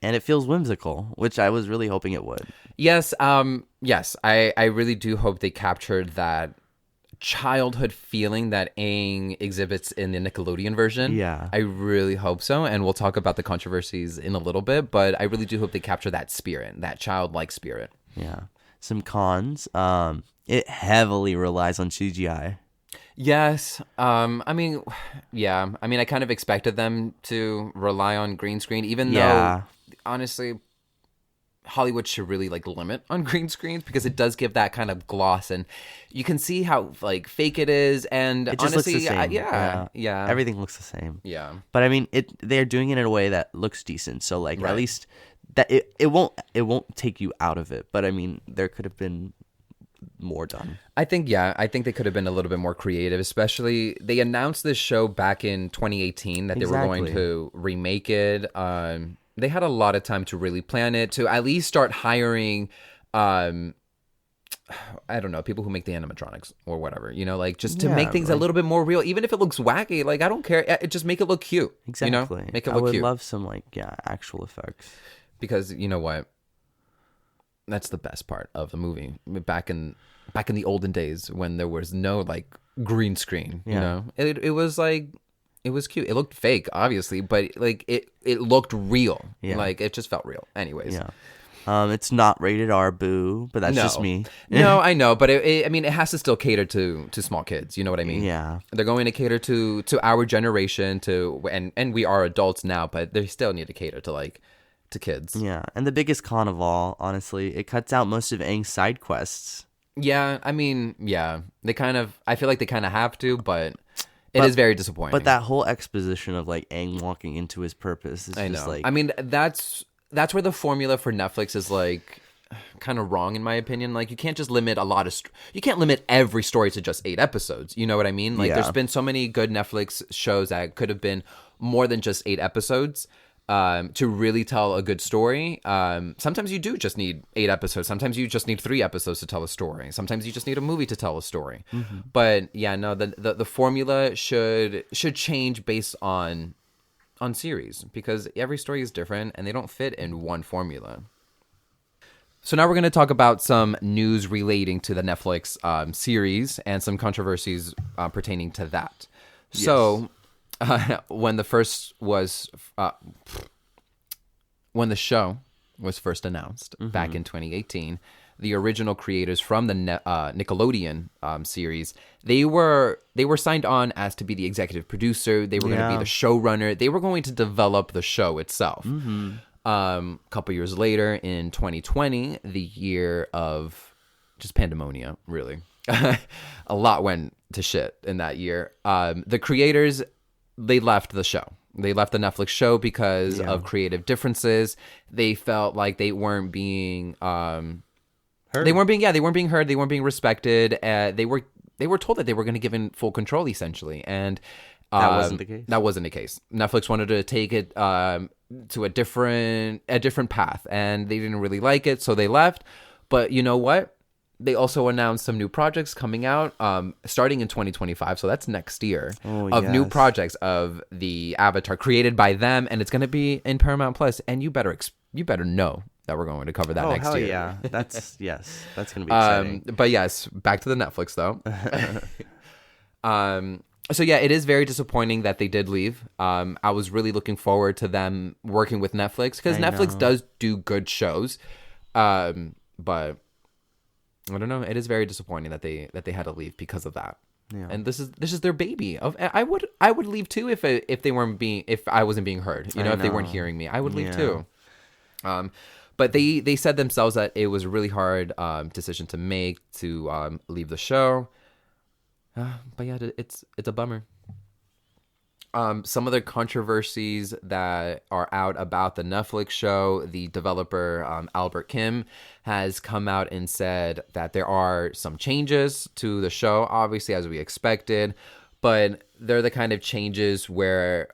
S2: And it feels whimsical, which I was really hoping it would.
S1: Yes, yes. I really do hope they captured that childhood feeling that Aang exhibits in the Nickelodeon version.
S2: Yeah.
S1: I really hope so, and we'll talk about the controversies in a little bit, but I really do hope they capture that spirit, that childlike spirit.
S2: Yeah. Some cons. It heavily relies on CGI.
S1: Yes. I mean, I kind of expected them to rely on green screen, even though, honestly, Hollywood should really like limit on green screens because it does give that kind of gloss, and you can see how like fake it is, and
S2: it just
S1: honestly,
S2: looks the same.
S1: Yeah,
S2: everything looks the same.
S1: Yeah,
S2: but I mean, they're doing it in a way that looks decent, so like at least that it won't take you out of it. But I mean, there could have been more done.
S1: I think they could have been a little bit more creative, especially they announced this show back in 2018 that they were going to remake it. They had a lot of time to really plan it, to at least start hiring I don't know, people who make the animatronics or whatever, like just to make things a little bit more real, even if it looks wacky. Like I don't care, just make it look cute.
S2: Exactly.
S1: Make it look cute.
S2: I would love some actual effects,
S1: because you know what, that's the best part of the movie. Back in the olden days when there was no like green screen, it was like, it was cute. It looked fake, obviously, but like it looked real. Like it just felt real. Anyways,
S2: It's not rated R, boo, but that's just me.
S1: No, I know, but I mean, it has to still cater to small kids. You know what I mean?
S2: Yeah.
S1: They're going to cater to our generation, and we are adults now, but they still need to cater to kids.
S2: Yeah, and the biggest con of all, honestly, it cuts out most of Aang's side quests.
S1: Yeah, I mean, yeah, I feel like they kind of have to, but it is very disappointing.
S2: But that whole exposition of like Aang walking into his purpose is just like,
S1: I mean, that's where the formula for Netflix is like kind of wrong in my opinion. Like, you can't just limit you can't limit every story to just 8 episodes. You know what I mean? Like, there's been so many good Netflix shows that could have been more than just 8 episodes. To really tell a good story. Sometimes you do just need 8 episodes. Sometimes you just need 3 episodes to tell a story. Sometimes you just need a movie to tell a story. Mm-hmm. But yeah, no, the formula should change based on series, because every story is different and they don't fit in one formula. So now we're going to talk about some news relating to the Netflix series and some controversies pertaining to that. Yes. So when the show was first announced back in 2018, the original creators from the Nickelodeon series, they were signed on as to be the executive producer. They were going to be the showrunner. They were going to develop the show itself. A couple years later, in 2020, the year of just pandemonium, really, a lot went to shit in that year. The creators, they left the show. They left the Netflix show because of creative differences. They felt like they weren't being heard. They weren't being heard. They weren't being respected. They were told that they were going to give in full control, essentially, and
S2: that wasn't the case.
S1: That wasn't the case. Netflix wanted to take it to a different path, and they didn't really like it, so they left. But you know what? They also announced some new projects coming out starting in 2025, so that's next year, new projects of the Avatar created by them, and it's going to be in Paramount Plus. And you better know that we're going to cover that next year.
S2: Yeah, that's going to be exciting.
S1: But yes, back to the Netflix though. So yeah, it is very disappointing that they did leave. I was really looking forward to them working with Netflix, because Netflix does do good shows, but I don't know. It is very disappointing that they had to leave because of that. Yeah. And this is their baby. I would leave too if I wasn't being heard. You know, if they weren't hearing me, I would leave too. But they said themselves that it was a really hard decision to make to leave the show. But yeah, it's a bummer. Some of the controversies that are out about the Netflix show, the developer Albert Kim has come out and said that there are some changes to the show, obviously as we expected, but they're the kind of changes where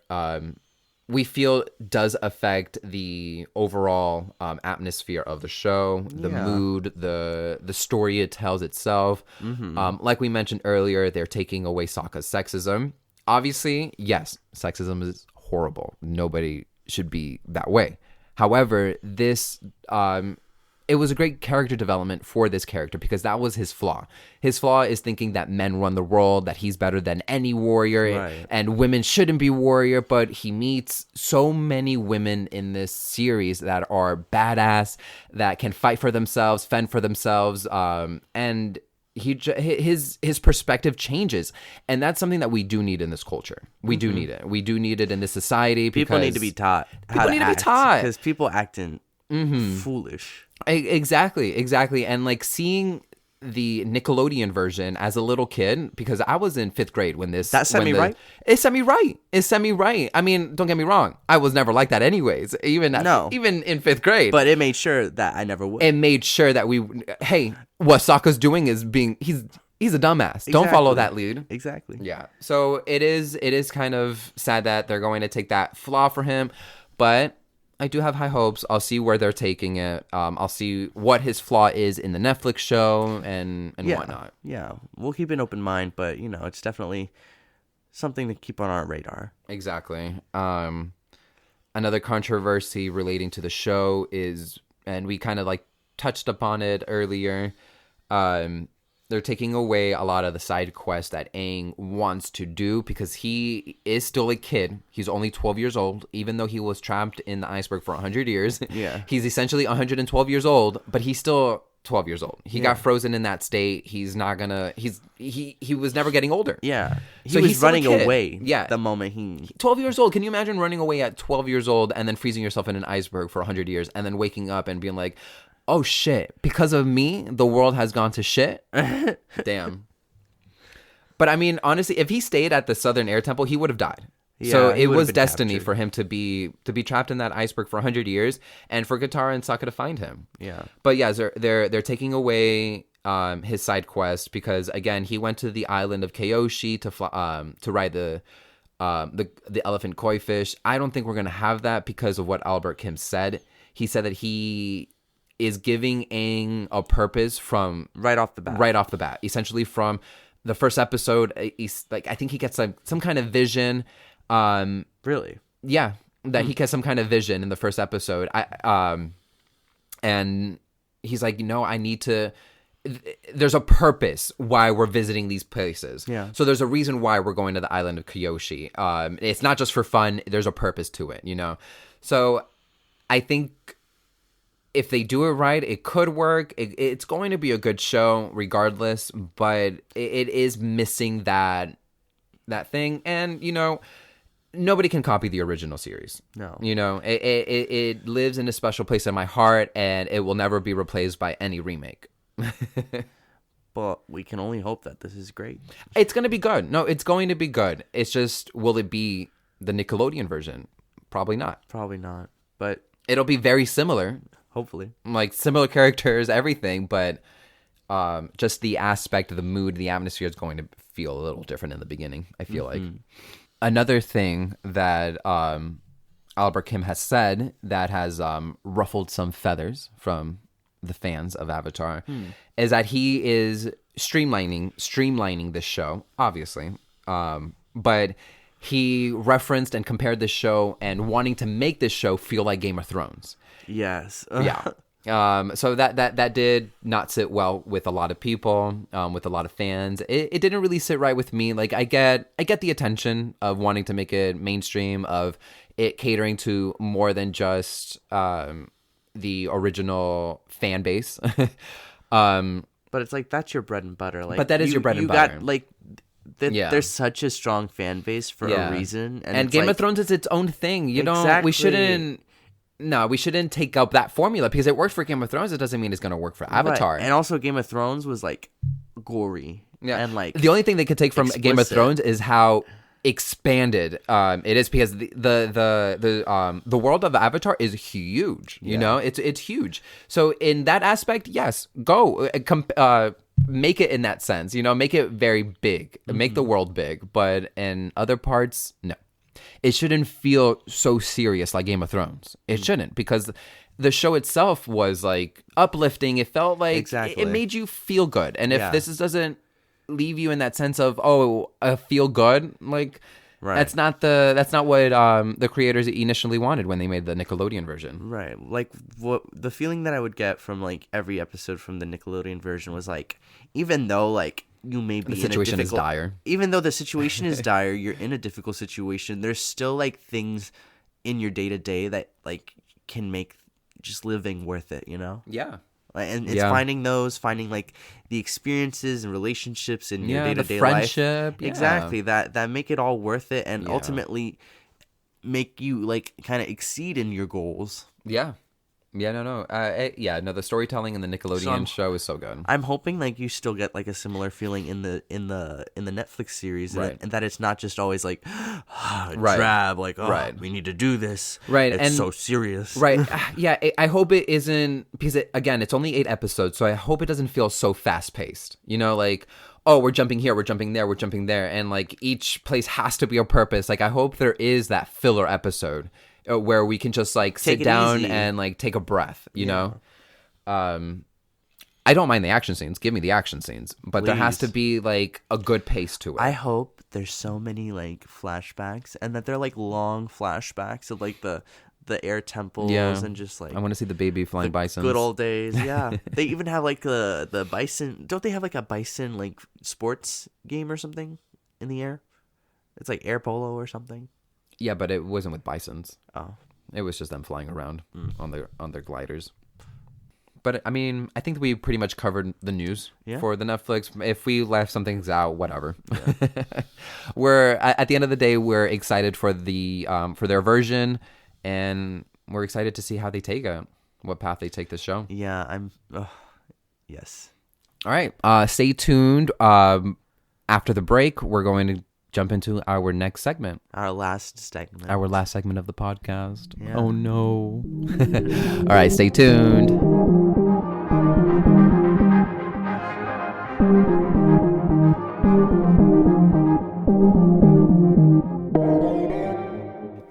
S1: we feel does affect the overall atmosphere of the show, the mood, the story it tells itself. Like we mentioned earlier, they're taking away Sokka's sexism. Obviously, yes, sexism is horrible. Nobody should be that way. However, this it was a great character development for this character, because that was his flaw. His flaw is thinking that men run the world, that he's better than any warrior, and women shouldn't be warrior. But he meets so many women in this series that are badass, that can fight for themselves, fend for themselves, and his perspective changes, and that's something that we do need in this culture. We do need it. We do need it in this society.
S2: People need to be taught. Because people acting foolish.
S1: Exactly. And like seeing the Nickelodeon version as a little kid, because I was in 5th grade when this.
S2: That set me right?
S1: It set me right. I mean, don't get me wrong. I was never like that anyways, even in 5th grade.
S2: But it made sure that I never would.
S1: It made sure that what Sokka's doing is he's a dumbass. Exactly. Don't follow that lead.
S2: Exactly.
S1: Yeah. So it is kind of sad that they're going to take that flaw for him, but I do have high hopes. I'll see where they're taking it. I'll see what his flaw is in the Netflix show and whatnot.
S2: Yeah, we'll keep an open mind, but it's definitely something to keep on our radar.
S1: Exactly. Another controversy relating to the show is, and we kind of like touched upon it earlier, they're taking away a lot of the side quests that Aang wants to do because he is still a kid. He's only 12 years old, even though he was trapped in the iceberg for 100 years.
S2: Yeah.
S1: He's essentially 112 years old, but he's still 12 years old. He got frozen in that state. He's not gonna. He was never getting older.
S2: Yeah.
S1: So
S2: He
S1: he's
S2: was
S1: still a
S2: running
S1: kid.
S2: away.
S1: Yeah.
S2: The moment he.
S1: 12 years old. Can you imagine running away at 12 years old and then freezing yourself in an iceberg for 100 years and then waking up and being like, oh shit, because of me, the world has gone to shit? Damn. But I mean, honestly, if he stayed at the Southern Air Temple, he would have died.
S2: Yeah,
S1: So
S2: he
S1: it
S2: would have
S1: was
S2: been
S1: destiny
S2: captured.
S1: for him to be trapped in that iceberg for 100 years and for Katara and Sokka to find him.
S2: Yeah.
S1: But yeah, they're taking away his side quest because again, he went to the island of Kyoshi to ride the elephant koi fish. I don't think we're gonna have that because of what Albert Kim said. He said that he is giving Aang a purpose from
S2: Right off the bat.
S1: Essentially from the first episode. He's like, I think he gets some kind of vision.
S2: Really?
S1: Yeah, that he gets some kind of vision in the first episode. And he's like, I need to. There's a purpose why we're visiting these places.
S2: Yeah.
S1: So there's a reason why we're going to the island of Kyoshi. It's not just for fun. There's a purpose to it, So I think if they do it right, it could work. It's going to be a good show regardless, but it is missing that thing. And, nobody can copy the original series.
S2: No.
S1: It lives in a special place in my heart, and it will never be replaced by any remake.
S2: But we can only hope that this is great.
S1: It's going to be good. No, it's going to be good. It's just, will it be the Nickelodeon version? Probably not.
S2: Probably not. But
S1: It'll be very similar.
S2: hopefully.
S1: Like similar characters, everything, but just the aspect, the mood, the atmosphere is going to feel a little different in the beginning, I feel like. Another thing that Albert Kim has said that has ruffled some feathers from the fans of Avatar is that he is streamlining this show, obviously. But he referenced and compared this show and wanting to make this show feel like Game of Thrones.
S2: Yes.
S1: Yeah. So that did not sit well with a lot of people, with a lot of fans. It didn't really sit right with me. Like I get the attention of wanting to make it mainstream, of it catering to more than just the original fan base.
S2: But it's like, that's your bread and butter. Like,
S1: But that is your bread and
S2: you
S1: butter.
S2: Got, like,
S1: Yeah.
S2: there's such a strong fan base for a reason.
S1: And
S2: it's
S1: Game
S2: like,
S1: of Thrones is its own thing. We
S2: Exactly.
S1: shouldn't take up that formula because it worked for Game of Thrones. It doesn't mean it's going to work for Avatar.
S2: Right. And also, Game of Thrones was like gory.
S1: Yeah.
S2: And like,
S1: the only thing they could take from Game of
S2: explicit.
S1: Thrones is how expanded it is, because the world of Avatar is huge. You know, it's huge. So in that aspect, yes, go make it in that sense. Make it very big, make the world big. But in other parts, no. It shouldn't feel so serious like Game of Thrones. It shouldn't, because the show itself was like uplifting. It felt like
S2: Exactly.
S1: it made you feel good. And if
S2: Yeah.
S1: this doesn't leave you in that sense of a feel good, like
S2: Right.
S1: that's not what the creators initially wanted when they made the Nickelodeon version.
S2: right. Like, what the feeling that I would get from like every episode from the Nickelodeon version was like, even though like you may be
S1: The situation
S2: in a
S1: is
S2: difficult,
S1: dire.
S2: even though the situation is dire, you're in a difficult situation. There's still like things in your day to day that like can make just living worth it.
S1: Yeah.
S2: And it's
S1: Yeah.
S2: finding like the experiences and relationships in your
S1: Yeah, the
S2: day-to-day life.
S1: friendship, yeah.
S2: Exactly. That make it all worth it, and
S1: Yeah.
S2: ultimately make you like kind of exceed in your goals.
S1: Yeah. Yeah, no. The storytelling in the Nickelodeon show is so good.
S2: I'm hoping like you still get like a similar feeling in the Netflix series,
S1: Right.
S2: and that it's not just always like
S1: Right.
S2: drab, like
S1: Right.
S2: we need to do this,
S1: Right,
S2: It's
S1: and-
S2: so serious,
S1: Right. Yeah, I hope it isn't, because again, it's only 8 episodes, so I hope it doesn't feel so fast-paced. Like, oh, we're jumping here, we're jumping there, we're jumping there, and like each place has to be a purpose. Like, I hope there is that filler episode where we can just like sit
S2: Take it
S1: down
S2: easy.
S1: and like take a breath, you know? I don't mind the action scenes. Give me the action scenes, but there has
S2: Please.
S1: to be like a good pace to it.
S2: I hope there's so many like flashbacks, and that they're like long flashbacks of like the the air temples and just like
S1: I want to see the baby flying bisons.
S2: Good old days. Yeah. They even have like the bison. Don't they have like a bison like sports game or something in the air? It's like air polo or something.
S1: Yeah, but it wasn't with bisons.
S2: Oh.
S1: It was just them flying around on their gliders. But I mean, I think we pretty much covered the news for the Netflix. If we left some things out, whatever. Yeah. We're at the end of the day, we're excited for their version, and we're excited to see how they take it, what path they take this show.
S2: Yeah, yes.
S1: All right, stay tuned. After the break, we're going to jump into our next segment.
S2: Our last segment
S1: of the podcast.
S2: Yeah.
S1: Oh no. All right, stay tuned.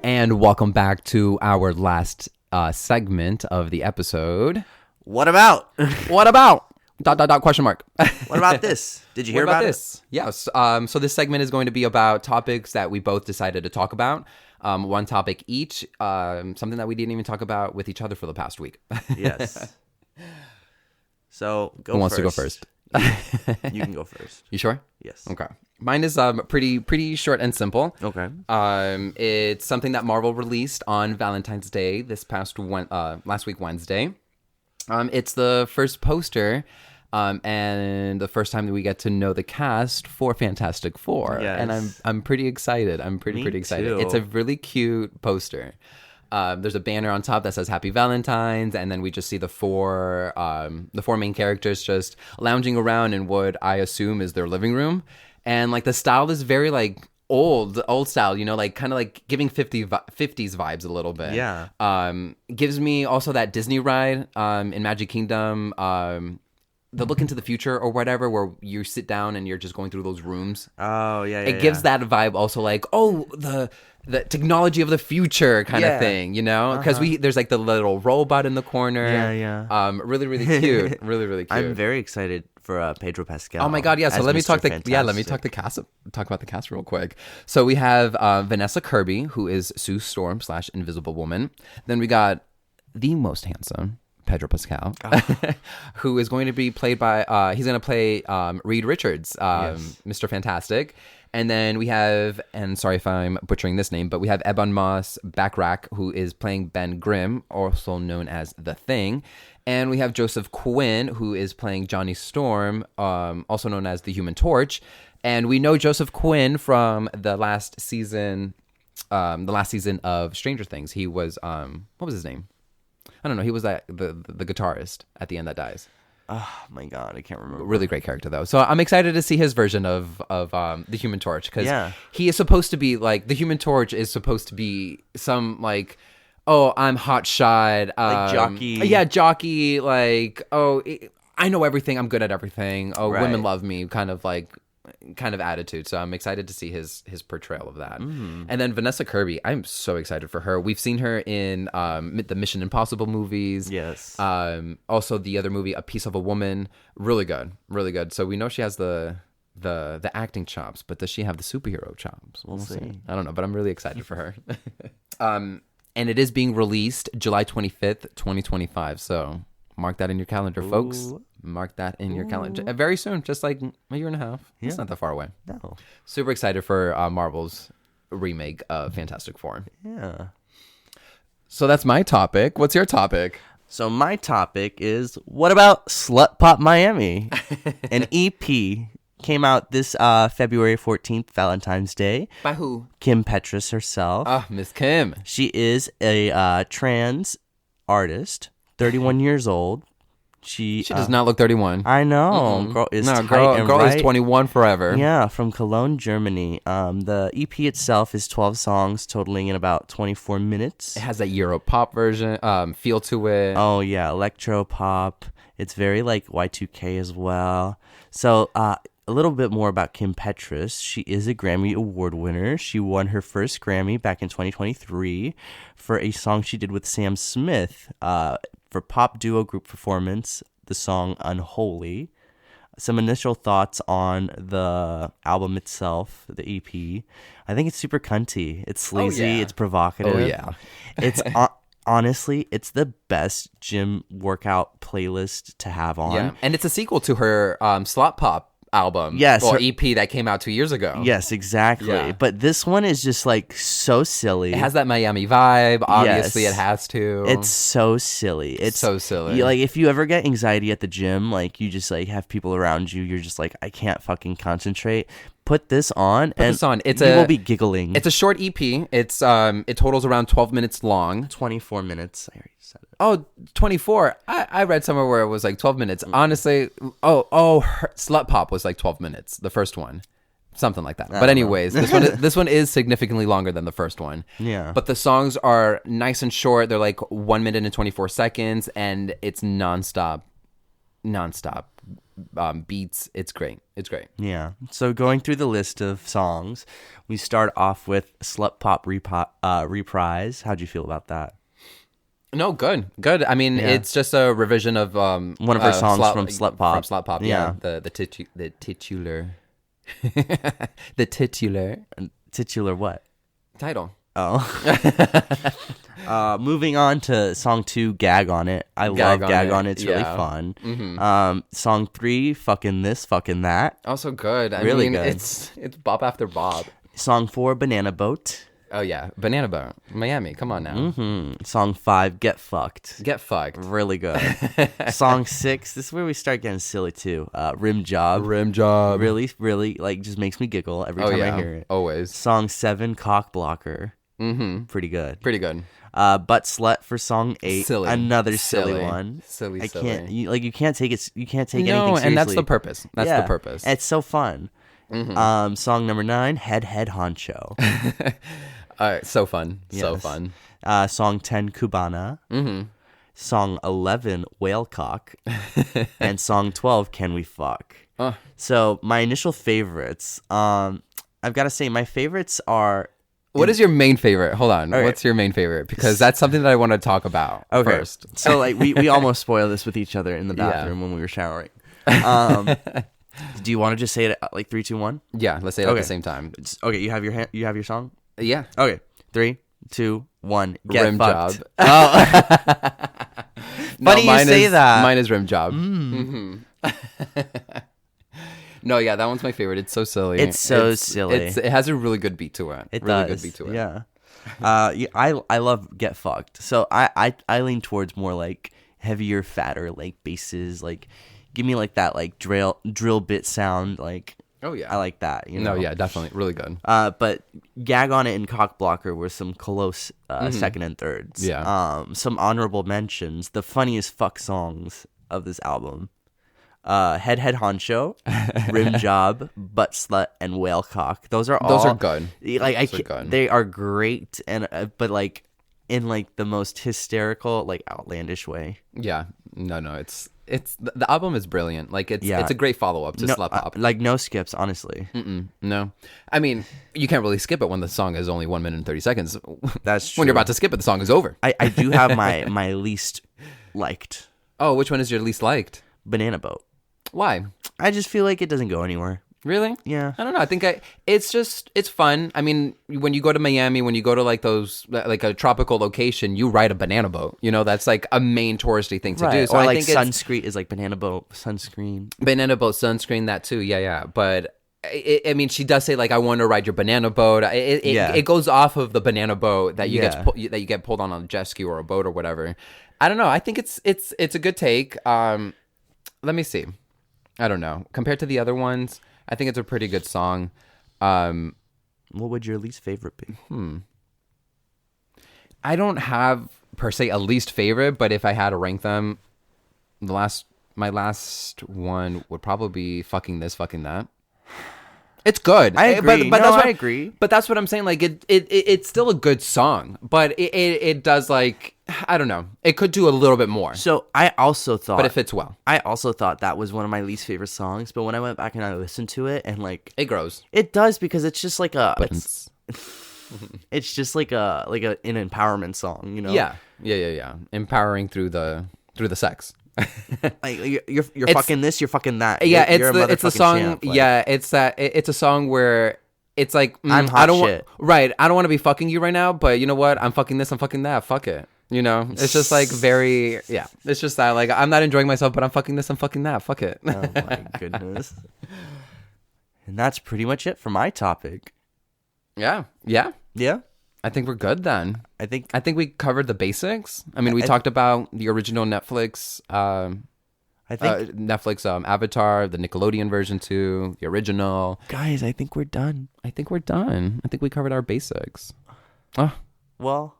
S1: And welcome back to our last segment of the episode.
S2: What about?
S1: What about? ... question mark.
S2: What about this? Did you hear about
S1: this? Yes. So this segment is going to be about topics that we both decided to talk about. One topic each. Something that we didn't even talk about with each other for the past week.
S2: Yes. So
S1: Who wants to go first?
S2: You can go first.
S1: You sure?
S2: Yes.
S1: Okay. Mine is pretty short and simple.
S2: Okay.
S1: It's something that Marvel released on Valentine's Day last week Wednesday. It's the first poster, and the first time that we get to know the cast for Fantastic Four.
S2: Yes.
S1: And I'm pretty excited. I'm pretty excited.
S2: Too.
S1: It's a really cute poster. There's a banner on top that says Happy Valentine's, and then we just see the four main characters just lounging around in what I assume is their living room. And like the style is very like old style, you know, like kind of like giving 50s vibes a little bit.
S2: Yeah.
S1: Gives me also that Disney ride in Magic Kingdom, the Look into the Future or whatever, where you sit down and you're just going through those rooms.
S2: Oh yeah.
S1: It gives that vibe also, like, oh, the technology of the future kind of thing, you know, because there's like the little robot in the corner.
S2: Yeah.
S1: Really, really cute. Really, really cute.
S2: I'm very excited for Pedro Pascal.
S1: Oh my god, yeah. So let me talk about the cast real quick. So we have Vanessa Kirby, who is Sue Storm / Invisible Woman. Then we got the most handsome Pedro Pascal, who is going to be played by he's going to play Reed Richards, Mr. Fantastic. And then we have, and sorry if I'm butchering this name, but we have Ebon Moss-Bachrach, who is playing Ben Grimm, also known as The Thing. And we have Joseph Quinn, who is playing Johnny Storm, also known as the Human Torch. And we know Joseph Quinn from the last season of Stranger Things. He was, what was his name? I don't know. He was the guitarist at the end that dies.
S2: Oh my god, I can't remember.
S1: Really great character though. So I'm excited to see his version of the Human Torch, because he is supposed to be like, the Human Torch is supposed to be some like, oh, I'm hotshot,
S2: like jockey.
S1: Yeah, jockey. Like, oh, I know everything. I'm good at everything. Oh, women love me. Kind of attitude. So I'm excited to see his portrayal of that. And then Vanessa Kirby, I'm so excited for her. We've seen her in the Mission Impossible movies.
S2: Yes.
S1: Also the other movie, A Piece of a Woman. Really good. So we know she has the acting chops, but does she have the superhero chops?
S2: We'll see.
S1: I don't know, but I'm really excited for her. And it is being released July 25th, 2025. So mark that in your calendar, folks. Mark that in your calendar. Very soon, just like a year and a half. Yeah. It's not that far away.
S2: No.
S1: Super excited for Marvel's remake of Fantastic Four.
S2: Yeah.
S1: So that's my topic. What's your topic?
S2: So my topic is, what about Slut Pop Miami? An EP came out this February 14th, Valentine's Day.
S1: By who?
S2: Kim Petras herself.
S1: Ah, Miss Kim.
S2: She is a trans artist, 31 years old. She
S1: does not look 31.
S2: I know. Girl is
S1: girl is 21 forever.
S2: Yeah, from Cologne, Germany. The EP itself is 12 songs, totaling in about 24 minutes.
S1: It has that Euro pop version feel to it.
S2: Oh yeah, electro pop. It's very like Y2K as well. So a little bit more about Kim Petras. She is a Grammy Award winner. She won her first Grammy back in 2023 for a song she did with Sam Smith for pop duo group performance, the song Unholy. Some initial thoughts on the album itself, the EP. I think it's super cunty. It's sleazy. It's provocative.
S1: Oh, yeah.
S2: honestly, it's the best gym workout playlist to have on.
S1: Yeah, and it's a sequel to her Slot Pop album,
S2: Yes,
S1: or
S2: her-
S1: EP that came out 2 years ago.
S2: Yes, exactly.
S1: Yeah.
S2: But this one is just like so silly.
S1: It has that Miami vibe. Obviously,
S2: Yes.
S1: it has to.
S2: It's so silly. It's
S1: so silly.
S2: Like if you ever get anxiety at the gym, like you just like have people around you, you're just like, I can't fucking concentrate. Put this on, and
S1: this on.
S2: you will be giggling.
S1: It's a short EP. It's it totals around 12 minutes long.
S2: 24 minutes. I already said it.
S1: Oh, 24. I read somewhere where it was like 12 minutes. Honestly, Slut Pop was like 12 minutes, the first one. Something like that. But anyways, this one is significantly longer than the first one.
S2: Yeah.
S1: But the songs are nice and short. They're like 1 minute and 24 seconds, and it's nonstop beats. It's great.
S2: Yeah. So going through the list of songs, we start off with Slut Pop Reprise. How'd you feel about that?
S1: No, good. I mean, it's just a revision of
S2: one of her songs from Slut Pop.
S1: From Slut Pop, yeah. The titular, the
S2: Titular what?
S1: title.
S2: Oh. Moving on to song 2, Gag on It. I love Gag on It. It's really fun.
S1: Mm-hmm.
S2: Song 3, Fucking This, Fucking That.
S1: Also good. I
S2: Really
S1: mean,
S2: good.
S1: It's bop after bop.
S2: Song 4, Banana Boat.
S1: Oh yeah, Banana Boat, Miami. Come on now.
S2: Song 5, Get Fucked.
S1: Get fucked.
S2: Really good. Song 6, this is where we start getting silly too. Rim Job.
S1: Rim job.
S2: Really, really, like, just makes me giggle every time I hear it.
S1: Always.
S2: Song 7, Cock Blocker.
S1: Mm-hmm.
S2: Pretty good.
S1: Pretty good.
S2: Butt Slut for song 8.
S1: Silly.
S2: Another silly one.
S1: Silly.
S2: I can't. You can't take it. You can't take anything
S1: No,
S2: seriously.
S1: and that's the purpose. That's
S2: Yeah.
S1: the purpose.
S2: It's so fun. Song number 9, Head Honcho.
S1: All right, so fun. So
S2: Yes.
S1: fun.
S2: Song 10, Cubana. Song 11, Whale Cock. And song 12, Can We Fuck. So my initial favorites. I've got to say my favorites are.
S1: What is your main favorite? Hold on.
S2: Okay.
S1: What's your main favorite? Because that's something that I want to talk about first.
S2: So like we almost spoiled this with each other in the bathroom when we were showering. Do you want to just say it like 3, 2, 1?
S1: Yeah, let's say it at the same time.
S2: Okay, you have your song?
S1: Yeah.
S2: Okay. 3, 2, 1. Get
S1: Rim
S2: fucked.
S1: job.
S2: Oh. Funny you say that.
S1: Mine is Rim Job. No, yeah, that one's my favorite. It's so silly.
S2: It's so silly.
S1: It has a really good beat to it.
S2: It
S1: really
S2: does.
S1: good beat to it.
S2: Yeah. I love Get Fucked. So I lean towards more like heavier, fatter like basses. Like give me like that like drill bit sound. Like
S1: Oh yeah.
S2: I like that. You know.
S1: No, yeah, definitely, really good.
S2: But Gag on It and Cock Blocker were some close second and thirds.
S1: Yeah.
S2: Some honorable mentions. The funniest fuck songs of this album. Head Honcho, Rim Job, Butt Slut, and Whale Cock. Those are
S1: good.
S2: Like
S1: Those are good.
S2: they are great, and but like in like the most hysterical, like outlandish way.
S1: Yeah. No, it's the album is brilliant. Like it's a great follow up to
S2: No,
S1: Slut Pop.
S2: like no skips, honestly.
S1: No, I mean you can't really skip it when the song is only 1 minute and 30 seconds.
S2: That's true.
S1: When you're about to skip it, the song is over.
S2: I do have my least liked
S1: Oh, which one is your least liked?
S2: Banana Boat.
S1: Why?
S2: I just feel like it doesn't go anywhere.
S1: Really?
S2: Yeah.
S1: I don't know. I think it's fun. I mean, when you go to Miami, when you go to like those, like a tropical location, you ride a banana boat. You know, that's like a main touristy thing to do. So
S2: or
S1: I
S2: like
S1: think
S2: sunscreen is like banana boat sunscreen.
S1: Banana boat, sunscreen, that too. Yeah. But I mean, she does say like, I want to ride your banana boat. It goes off of the banana boat that you get pulled on a jet ski or a boat or whatever. I don't know. I think it's a good take. Let me see. I don't know. Compared to the other ones, I think it's a pretty good song.
S2: What would your least favorite be?
S1: I don't have per se a least favorite, but if I had to rank them, my last one would probably be Fucking This, Fucking That. It's good.
S2: I agree.
S1: But
S2: I agree.
S1: But that's what I'm saying. Like it's still a good song, but it does like, I don't know. It could do a little bit more.
S2: So I also thought,
S1: But it fits well.
S2: I also thought that was one of my least favorite songs. But when I went back and I listened to it, and like
S1: It grows.
S2: it does because it's just like a,
S1: But
S2: it's just like an empowerment song, you know?
S1: Yeah. Empowering through the sex.
S2: Like you're fucking this, you're fucking that.
S1: Yeah,
S2: You're
S1: it's a song.
S2: champ, like.
S1: Yeah, it's a song where it's like
S2: I'm hot
S1: I don't
S2: shit.
S1: right. I don't want to be fucking you right now, but you know what? I'm fucking this. I'm fucking that. Fuck it. You know, it's just like very, yeah. It's just that like I'm not enjoying myself, but I'm fucking this, I'm fucking that. Fuck it.
S2: Oh my goodness. And that's pretty much it for my topic.
S1: Yeah. I think we're good then. I think we covered the basics. I mean, we talked about the original Netflix. Netflix Avatar, the Nickelodeon version too, the original.
S2: Guys, I think we're done.
S1: I think we covered our basics.
S2: Well,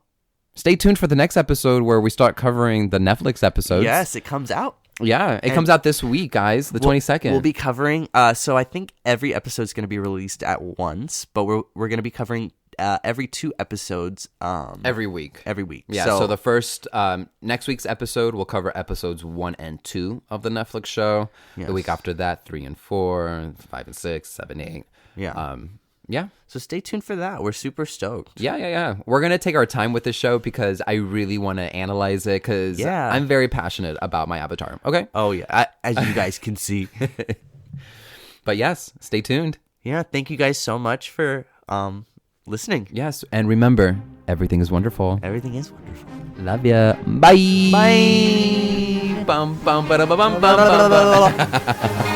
S1: stay tuned for the next episode where we start covering the Netflix episodes.
S2: Yes, it comes out.
S1: Yeah, it comes out this week, guys, the 22nd.
S2: We'll be covering, so I think every episode is going to be released at once, but we're going to be covering every 2 episodes.
S1: Every week. Yeah, so the first, next week's episode will cover episodes 1 and 2 of the Netflix show. Yes. The week after that, 3 and 4, 5 and 6, 7, 8.
S2: Yeah.
S1: Yeah.
S2: So stay tuned for that. We're super stoked.
S1: Yeah. We're going to take our time with this show because I really want to analyze it because I'm very passionate about my Avatar. Okay?
S2: Oh, yeah. As you guys can see.
S1: But yes, stay tuned.
S2: Yeah. Thank you guys so much for listening.
S1: Yes. And remember, everything is wonderful.
S2: Everything is wonderful.
S1: Love ya. Bye.
S2: Bye.
S1: Bum, bum, ba-da-ba-bum, bum, bum, bum.